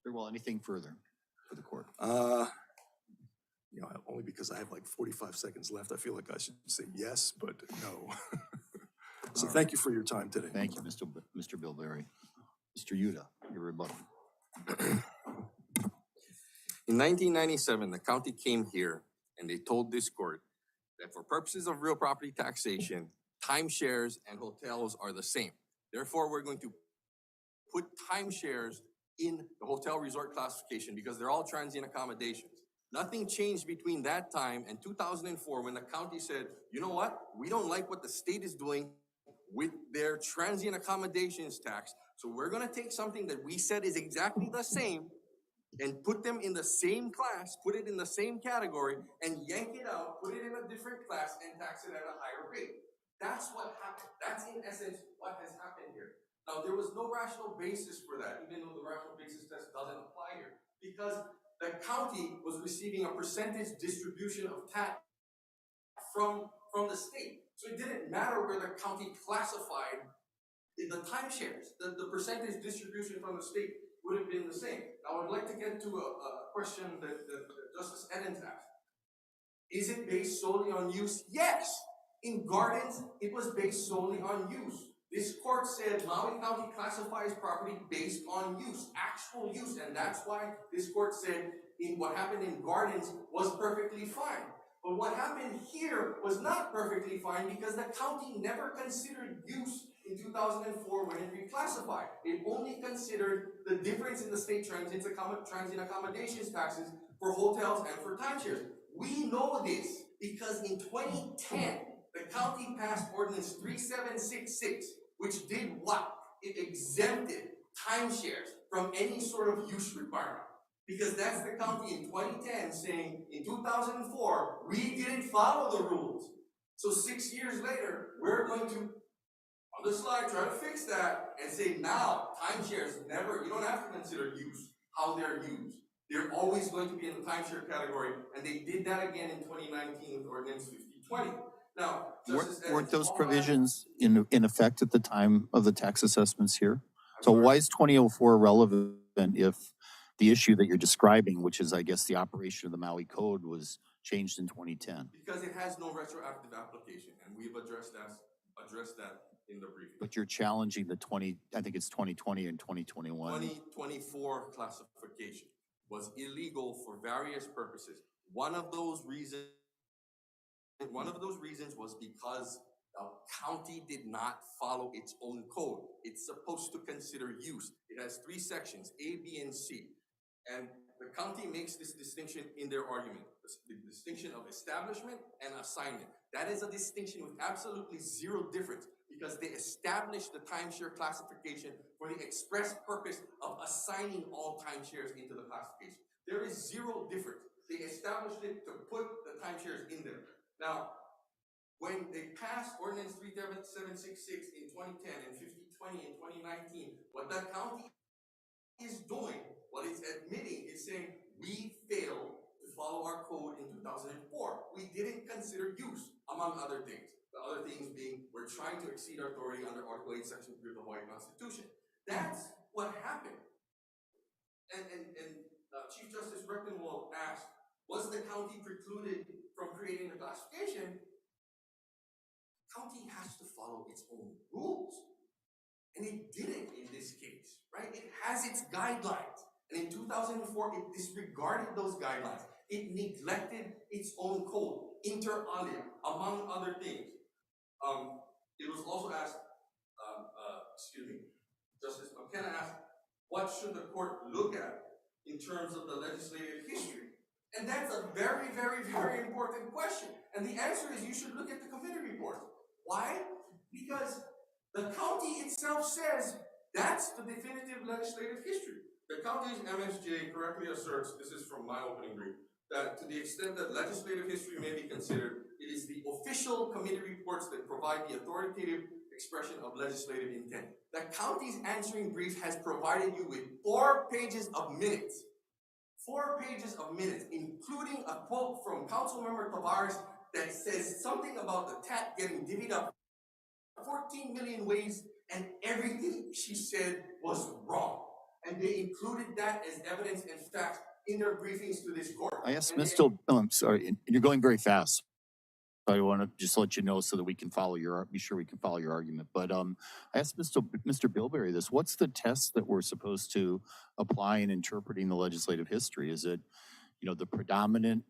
Very well, anything further for the court? Only because I have like 45 seconds left, I feel like I should say yes, but no. So thank you for your time today. Thank you, Mr. Bilberry. Mr. Yuta, your rebuttal. In 1997, the county came here and they told this court that for purposes of real property taxation, timeshares and hotels are the same. Therefore, we're going to put timeshares in the hotel resort classification because they're all transient accommodations. Nothing changed between that time and 2004 when the county said, you know what? We don't like what the state is doing with their transient accommodations tax. So we're gonna take something that we said is exactly the same and put them in the same class, put it in the same category, and yank it out, put it in a different class, and tax it at a higher rate. That's what happened. That's in essence what has happened here. Now, there was no rational basis for that, even though the rational basis test doesn't apply here, because the county was receiving a percentage distribution of tax from the state. So it didn't matter where the county classified the timeshares. The percentage distribution from the state would have been the same. Now, I'd like to get to a question that Justice Edens asked. Is it based solely on use? Yes. In Gardens, it was based solely on use. This court said Maui County classifies property based on use, actual use, and that's why this court said what happened in Gardens was perfectly fine. But what happened here was not perfectly fine because the county never considered use in 2004 when it reclassified. It only considered the difference in the state transient accommodations taxes for hotels and for timeshares. We know this because in 2010, the county passed ordinance 3766, which did what? It exempted timeshares from any sort of use requirement. Because that's the county in 2010 saying, in 2004, we didn't follow the rules. So 6 years later, we're going to, on the slide, try to fix that and say now, timeshares you don't have to consider use, how they're used. They're always going to be in the timeshare category, and they did that again in 2019 with ordinance 5020. Now, weren't those provisions in effect at the time of the tax assessments here? So why is 2004 relevant if the issue that you're describing, which is, I guess, the operation of the Maui Code, was changed in 2010? Because it has no retroactive application, and we've addressed that in the briefing. But you're challenging the 2020 and 2021. 2024 classification. was illegal for various purposes. One of those reasons was because the county did not follow its own code. It's supposed to consider use. It has 3 sections, A, B, and C. And the county makes this distinction in their argument, the distinction of establishment and assignment. That is a distinction with absolutely zero difference because they established the timeshare classification for the express purpose of assigning all timeshares into the classification. There is zero difference. They established it to put the timeshares in there. Now, when they passed Ordinance 37766 in 2010 and 5020 in 2019, what that county is doing, what it's admitting, is saying we failed to follow our code in 2004. We didn't consider use, among other things. The other things being we're trying to exceed our authority under Article 8, Section 3 of the Hawaii Constitution. That's what happened. And Chief Justice Rectenwald asked, was the county precluded from creating the classification? The county has to follow its own rules. And it didn't in this case, right? It has its guidelines. And in 2004, it disregarded those guidelines. It neglected its own code, inter alia, among other things. It was also asked, Justice McKenna asked, what should the court look at in terms of the legislative history? And that's a very, very, very important question. And the answer is you should look at the committee report. Why? Because the county itself says that's the definitive legislative history. The county's MSJ correctly asserts, this is from my opening brief, that to the extent that legislative history may be considered, it is the official committee reports that provide the authoritative expression of legislative intent. The county's answering brief has provided you with 4 pages of minutes. 4 pages of minutes, including a quote from Councilmember Tavares that says something about the TAT getting divvied up 14 million ways, and everything she said was wrong. And they included that as evidence and facts in their briefings to this court. I asked Mr. I'm sorry, and you're going very fast. I want to just let you know so that we can follow be sure we can follow your argument. But I asked Mr. Bilberry this, what's the test that we're supposed to apply in interpreting the legislative history? Is it, the predominant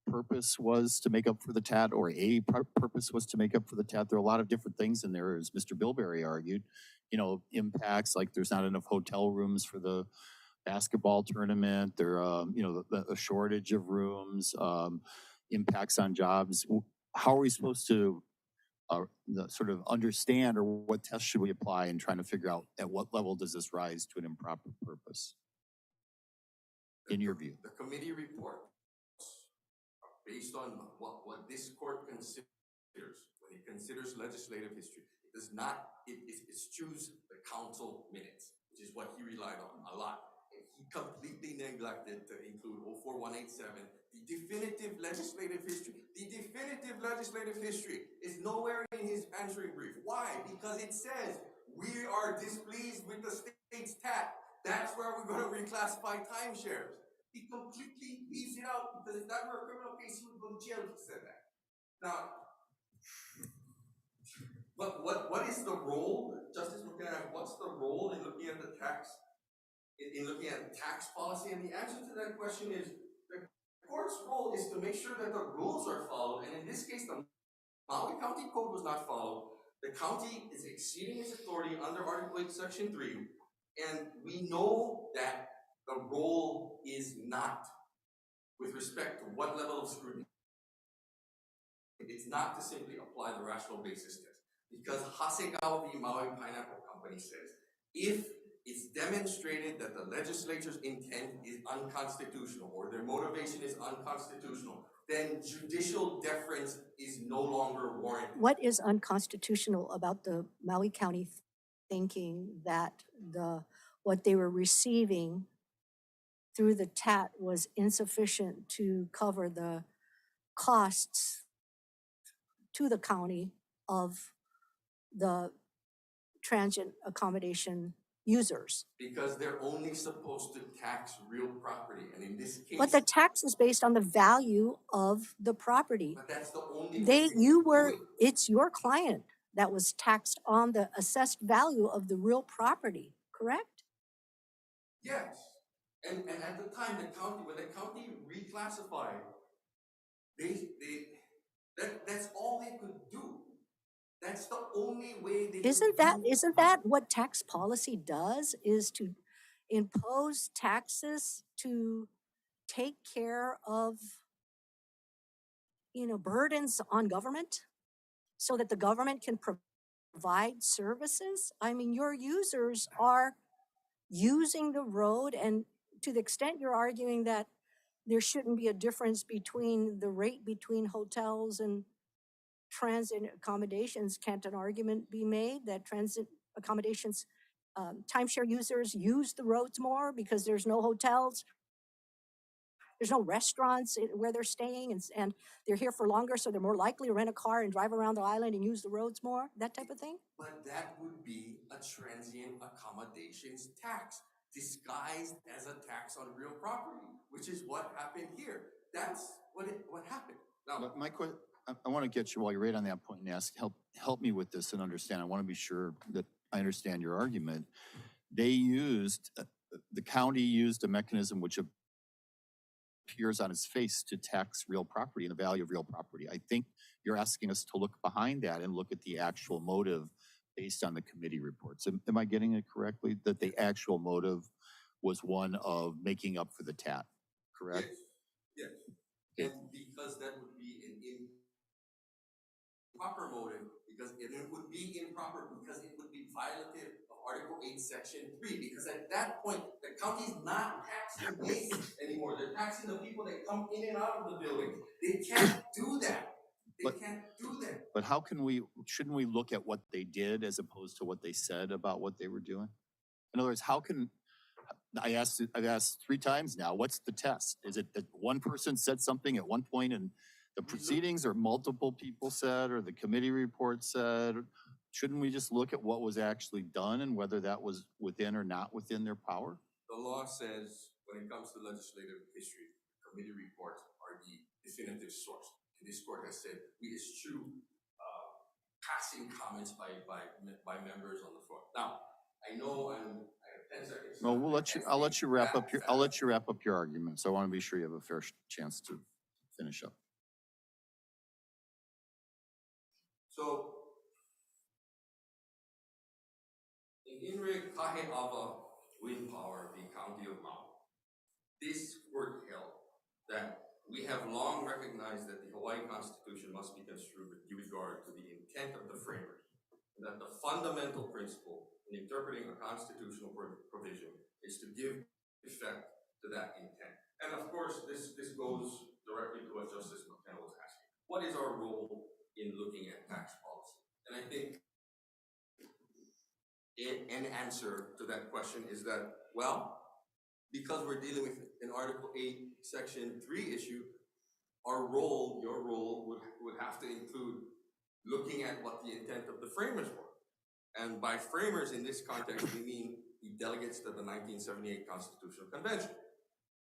purpose was to make up for the TAT, or a purpose was to make up for the TAT? There are a lot of different things in there, as Mr. Bilberry argued, impacts like there's not enough hotel rooms for the basketball tournament, there, a shortage of rooms, impacts on jobs. How are we supposed to sort of understand, or what test should we apply in trying to figure out at what level does this rise to an improper purpose, in your view? The committee report, based on what this court considers, when it considers legislative history, it does not, it eschews the council minutes, which is what he relied on a lot. And he completely neglected to include 04187, the definitive legislative history. The definitive legislative history is nowhere in his answering brief. Why? Because it says, we are displeased with the state's TAT. That's where we're going to reclassify timeshares. He completely leaves it out because if that were a criminal case, he would go to jail if he said that. Now, what is the role, Justice McKenna, what's the role in looking at the tax, in looking at tax policy? And the answer to that question is, the court's role is to make sure that the rules are followed. And in this case, the Maui County Code was not followed. The county is exceeding its authority under Article 8, Section 3. And we know that the role is not, with respect to what level of scrutiny. It's not to simply apply the rational basis test. Because Hasegawa v. Maui Pineapple Company says, if it's demonstrated that the legislature's intent is unconstitutional, or their motivation is unconstitutional, then judicial deference is no longer warranted. What is unconstitutional about the Maui County thinking that what they were receiving through the TAT was insufficient to cover the costs to the county of the transient accommodation users? Because they're only supposed to tax real property, and in this case. But the tax is based on the value of the property. But that's the only. It's your client that was taxed on the assessed value of the real property, correct? Yes. And at the time, when the county reclassified, that's all they could do. That's the only way they Isn't could that, do. isn't that what tax policy does, is to impose taxes to take care of, burdens on government so that the government can provide services? I mean, your users are using the road, and to the extent you're arguing that there shouldn't be a difference between the rate between hotels and transit accommodations, can't an argument be made that transit accommodations, timeshare users use the roads more because there's no hotels, there's no restaurants where they're staying, and they're here for longer, so they're more likely to rent a car and drive around the island and use the roads more, that type of thing? But that would be a transient accommodations tax disguised as a tax on real property, which is what happened here. That's what happened. Now, But my question, I want to get you while you're right on that point and ask, help me with this and understand. I want to be sure that I understand your argument. They used, the county used a mechanism which appears on its face to tax real property and the value of real property. I think you're asking us to look behind that and look at the actual motive based on the committee reports. Am I getting it correctly? That the actual motive was one of making up for the TAT, correct? yes. And because that would be an improper motive, because it would be improper because it would be violative of Article 8, Section 3, because at that point, the county's not taxing guests anymore. They're taxing the people that come in and out of the building. They can't do that. Can't do that. But shouldn't we look at what they did as opposed to what they said about what they were doing? In other words, I've asked 3 times now, what's the test? Is it that one person said something at one point in the proceedings, or multiple people said, or the committee report said? Shouldn't we just look at what was actually done and whether that was within or not within their power? The law says when it comes to legislative history, committee reports are the definitive source. And this court has said we eschew passing comments by members on the floor. Now, I know I have 10 seconds. Well, I'll let you wrap up your argument. So I want to be sure you have a fair chance to finish up. So, in Inre Kahe'awa Wind Power, the County of Maui, this court held that we have long recognized that the Hawaii Constitution must be construed with due regard to the intent of the framers, and that the fundamental principle in interpreting a constitutional provision is to give effect to that intent. And of course, this goes directly to what Justice McKenna was asking. What is our role in looking at tax policy? And I think an answer to that question is that, well, because we're dealing with an Article 8, Section 3 issue, your role would have to include looking at what the intent of the framers were. And by framers in this context, we mean the delegates to the 1978 Constitutional Convention.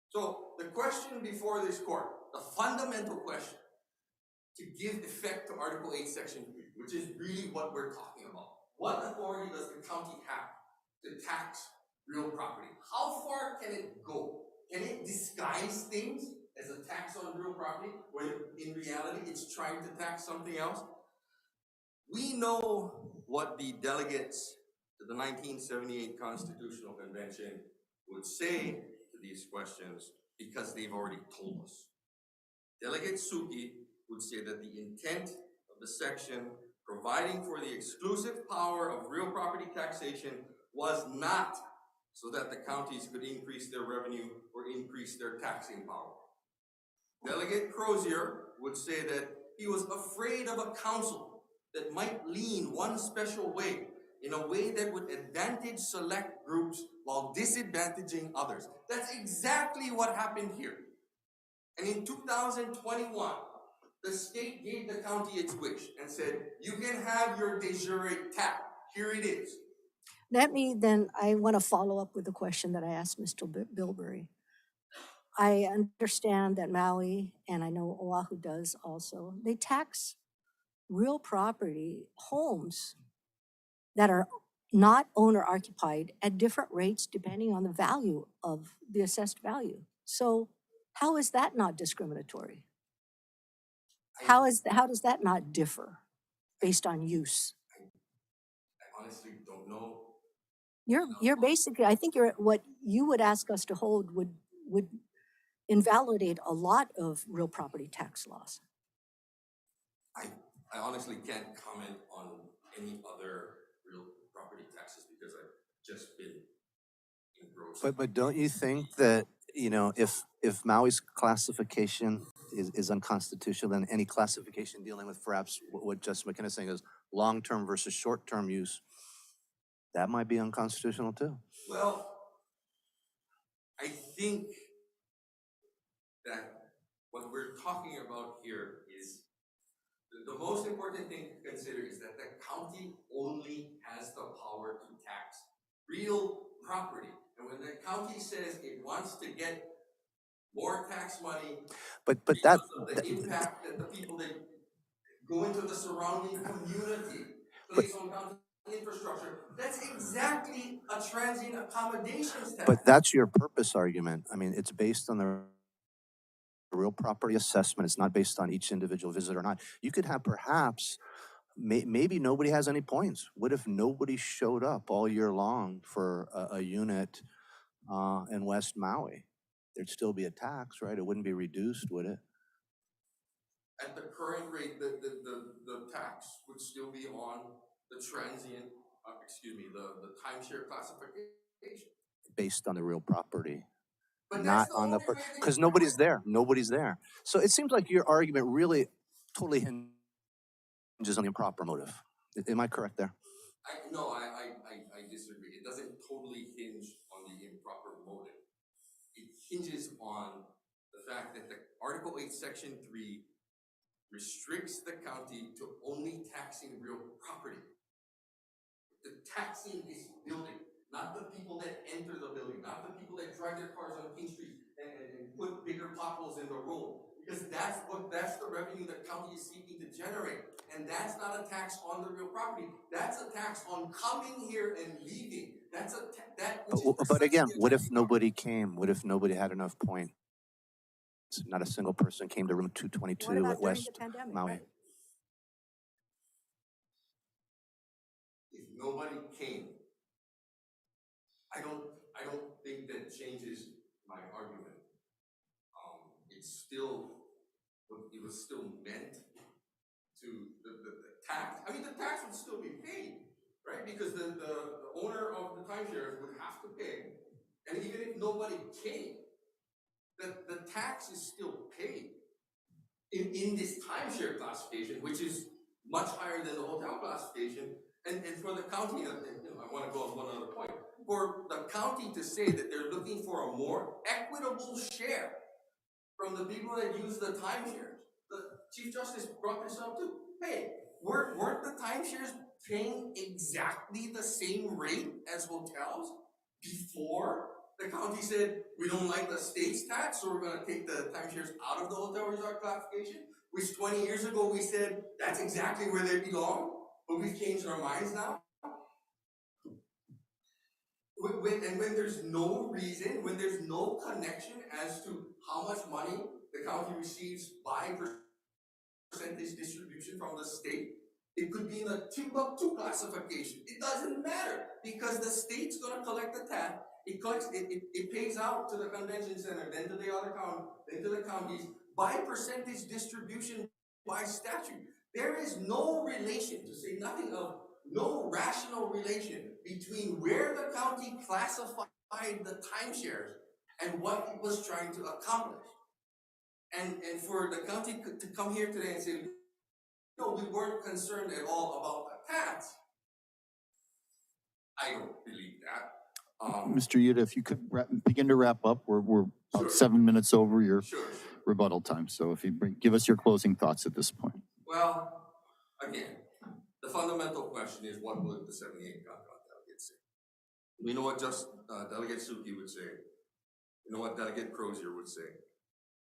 So the question before this court, the fundamental question, to give effect to Article 8, Section 3, which is really what we're talking about. What authority does the county have to tax real property? How far can it go? Can it disguise things as a tax on real property when in reality it's trying to tax something else? We know what the delegates to the 1978 Constitutional Convention would say to these questions because they've already told us. Delegate Suki would say that the intent of the section providing for the exclusive power of real property taxation was not so that the counties could increase their revenue or increase their taxing power. Delegate Crozier would say that he was afraid of a council that might lean one special way, in a way that would advantage select groups while disadvantaging others. That's exactly what happened here. And in 2021, the state gave the county its wish and said, you can have your de jure tap. Here it is. I want to follow up with the question that I asked Mr. Bilberry. I understand that Maui, and I know Oahu does also, they tax real property, homes that are, not owner occupied at different rates depending on the value of the assessed value. So how is that not discriminatory? How does that not differ based on use? I honestly don't know. You're basically, I think what you would ask us to hold would invalidate a lot of real property tax laws. I honestly can't comment on any other real property taxes because I've just been engrossed. But don't you think that, you know, if Maui's classification is unconstitutional, then any classification dealing with perhaps what Justice McKenna is saying is long-term versus short-term use, that might be unconstitutional too. Well, I think that what we're talking about here is the most important thing to consider is that the county only has the power to tax real property. And when the county says it wants to get more tax money But because that, of the impact that the people that go into the surrounding community but, place on county infrastructure, that's exactly a transient accommodations tax. but that's your purpose argument. I mean, it's based on the real property assessment. It's not based on each individual visit or not. You could have perhaps, maybe nobody has any points. What if nobody showed up all year long for a unit in West Maui? There'd still be a tax, right? It wouldn't be reduced, would it? At the current rate, the tax would still be on the transient, the timeshare classification. Based on the real property. But Not on the, because nobody's there. Nobody's there. So it seems like your argument really totally hinges on the improper motive. Am I correct there? No, I disagree. It doesn't totally hinge on the improper motive. It hinges on the fact that the Article 8, Section 3 restricts the county to only taxing real property. The taxing is building, not the people that enter the building, not the people that drive their cars on King Street and put bigger potholes in the road. Because that's the revenue the county is seeking to generate. And that's not a tax on the real property. That's a tax on coming here and leaving. That's but again, what if nobody came? What if nobody had enough points? Not a single person came to room 222 at West Maui. Right? If nobody came, I don't think that changes my argument. It was still meant to the tax. I mean, the tax would still be paid, right? Because the owner of the timeshares would have to pay, and even if nobody came, the tax is still paid in this timeshare classification, which is much higher than the hotel classification. And for the county, I want to go on one other point. For the county to say that they're looking for a more equitable share from the people that use the timeshares. The Chief Justice brought this up too. Hey, weren't the timeshares paying exactly the same rate as hotels before the county said, we don't like the state's tax, so we're going to take the timeshares out of the hotel resort classification, which 20 years ago we said that's exactly where they belong, but we've changed our minds now? And when there's no reason, when there's no connection as to how much money the county receives by percentage distribution from the state, it could be in the Timbuktu classification. It doesn't matter because the state's going to collect the tax. It pays out to the convention center, then to the other county, then to the counties by percentage distribution by statute. There is no relation, to say nothing of no rational relation between where the county classified the timeshares and what it was trying to accomplish. And for the county to come here today and say, no, we weren't concerned at all about the tax, I don't believe that. Mr. Yuta, if you could begin to wrap up, we're about 7 minutes over your rebuttal time. So if you give us your closing thoughts at this point. Well, again, the fundamental question is, what would the 78 delegates say? We know what Delegate Suki would say. You know what Delegate Crozier would say.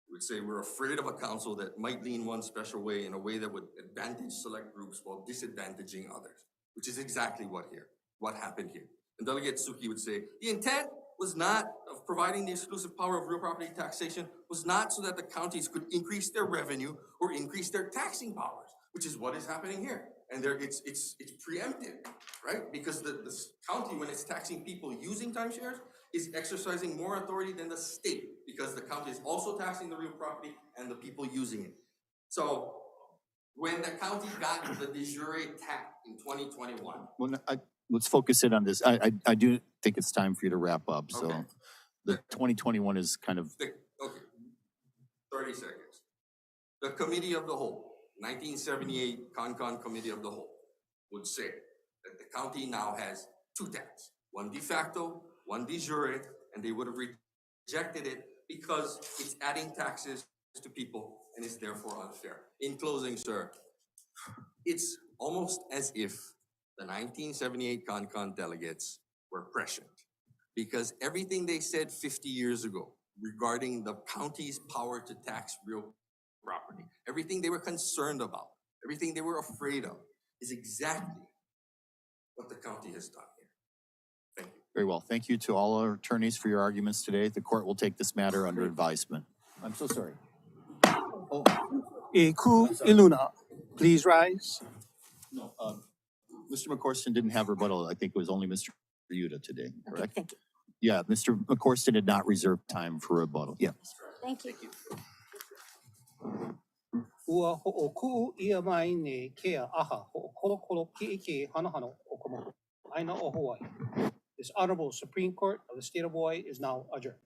He would say we're afraid of a council that might lean one special way in a way that would advantage select groups while disadvantaging others, which is exactly what here. what happened here. And Delegate Suki would say, the intent was not of providing the exclusive power of real property taxation was not so that the counties could increase their revenue or increase their taxing powers, which is what is happening here. And there, it's preempted, right? Because the county, when it's taxing people using timeshares, is exercising more authority than the state, because the county is also taxing the real property and the people using it. So when the county got the de jure tax in 2021, Well, let's focus in on this. I do think it's time for you to wrap up. So Okay. the 2021 is kind of, okay, 30 seconds. The Committee of the Whole, 1978 Con Committee of the Whole, would say that the county now has two taxes, one de facto, one de jure, and they would have rejected it because it's adding taxes to people and is therefore unfair. In closing, sir, it's almost as if the 1978 Con delegates were prescient, because everything they said 50 years ago regarding the county's power to tax real property, everything they were concerned about, everything they were afraid of, is exactly what the county has done here. Thank you. very well. Thank you to all our attorneys for your arguments today. The court will take this matter under advisement. I'm so sorry. Oh, Ku Iluna, please rise. no, Mr. McCorston didn't have rebuttal. I think it was only Mr. Yuta today, Okay, correct? thank you. Yeah, Mr. McCorston did not reserve time for rebuttal. Yeah. Thank you. Ua ho'oku'u ia mai ne kea aha ho'okolokolo ki'ike hanohano o Komoku Aina o Hawaii. This Honorable Supreme Court of the State of Hawaii is now adjourned.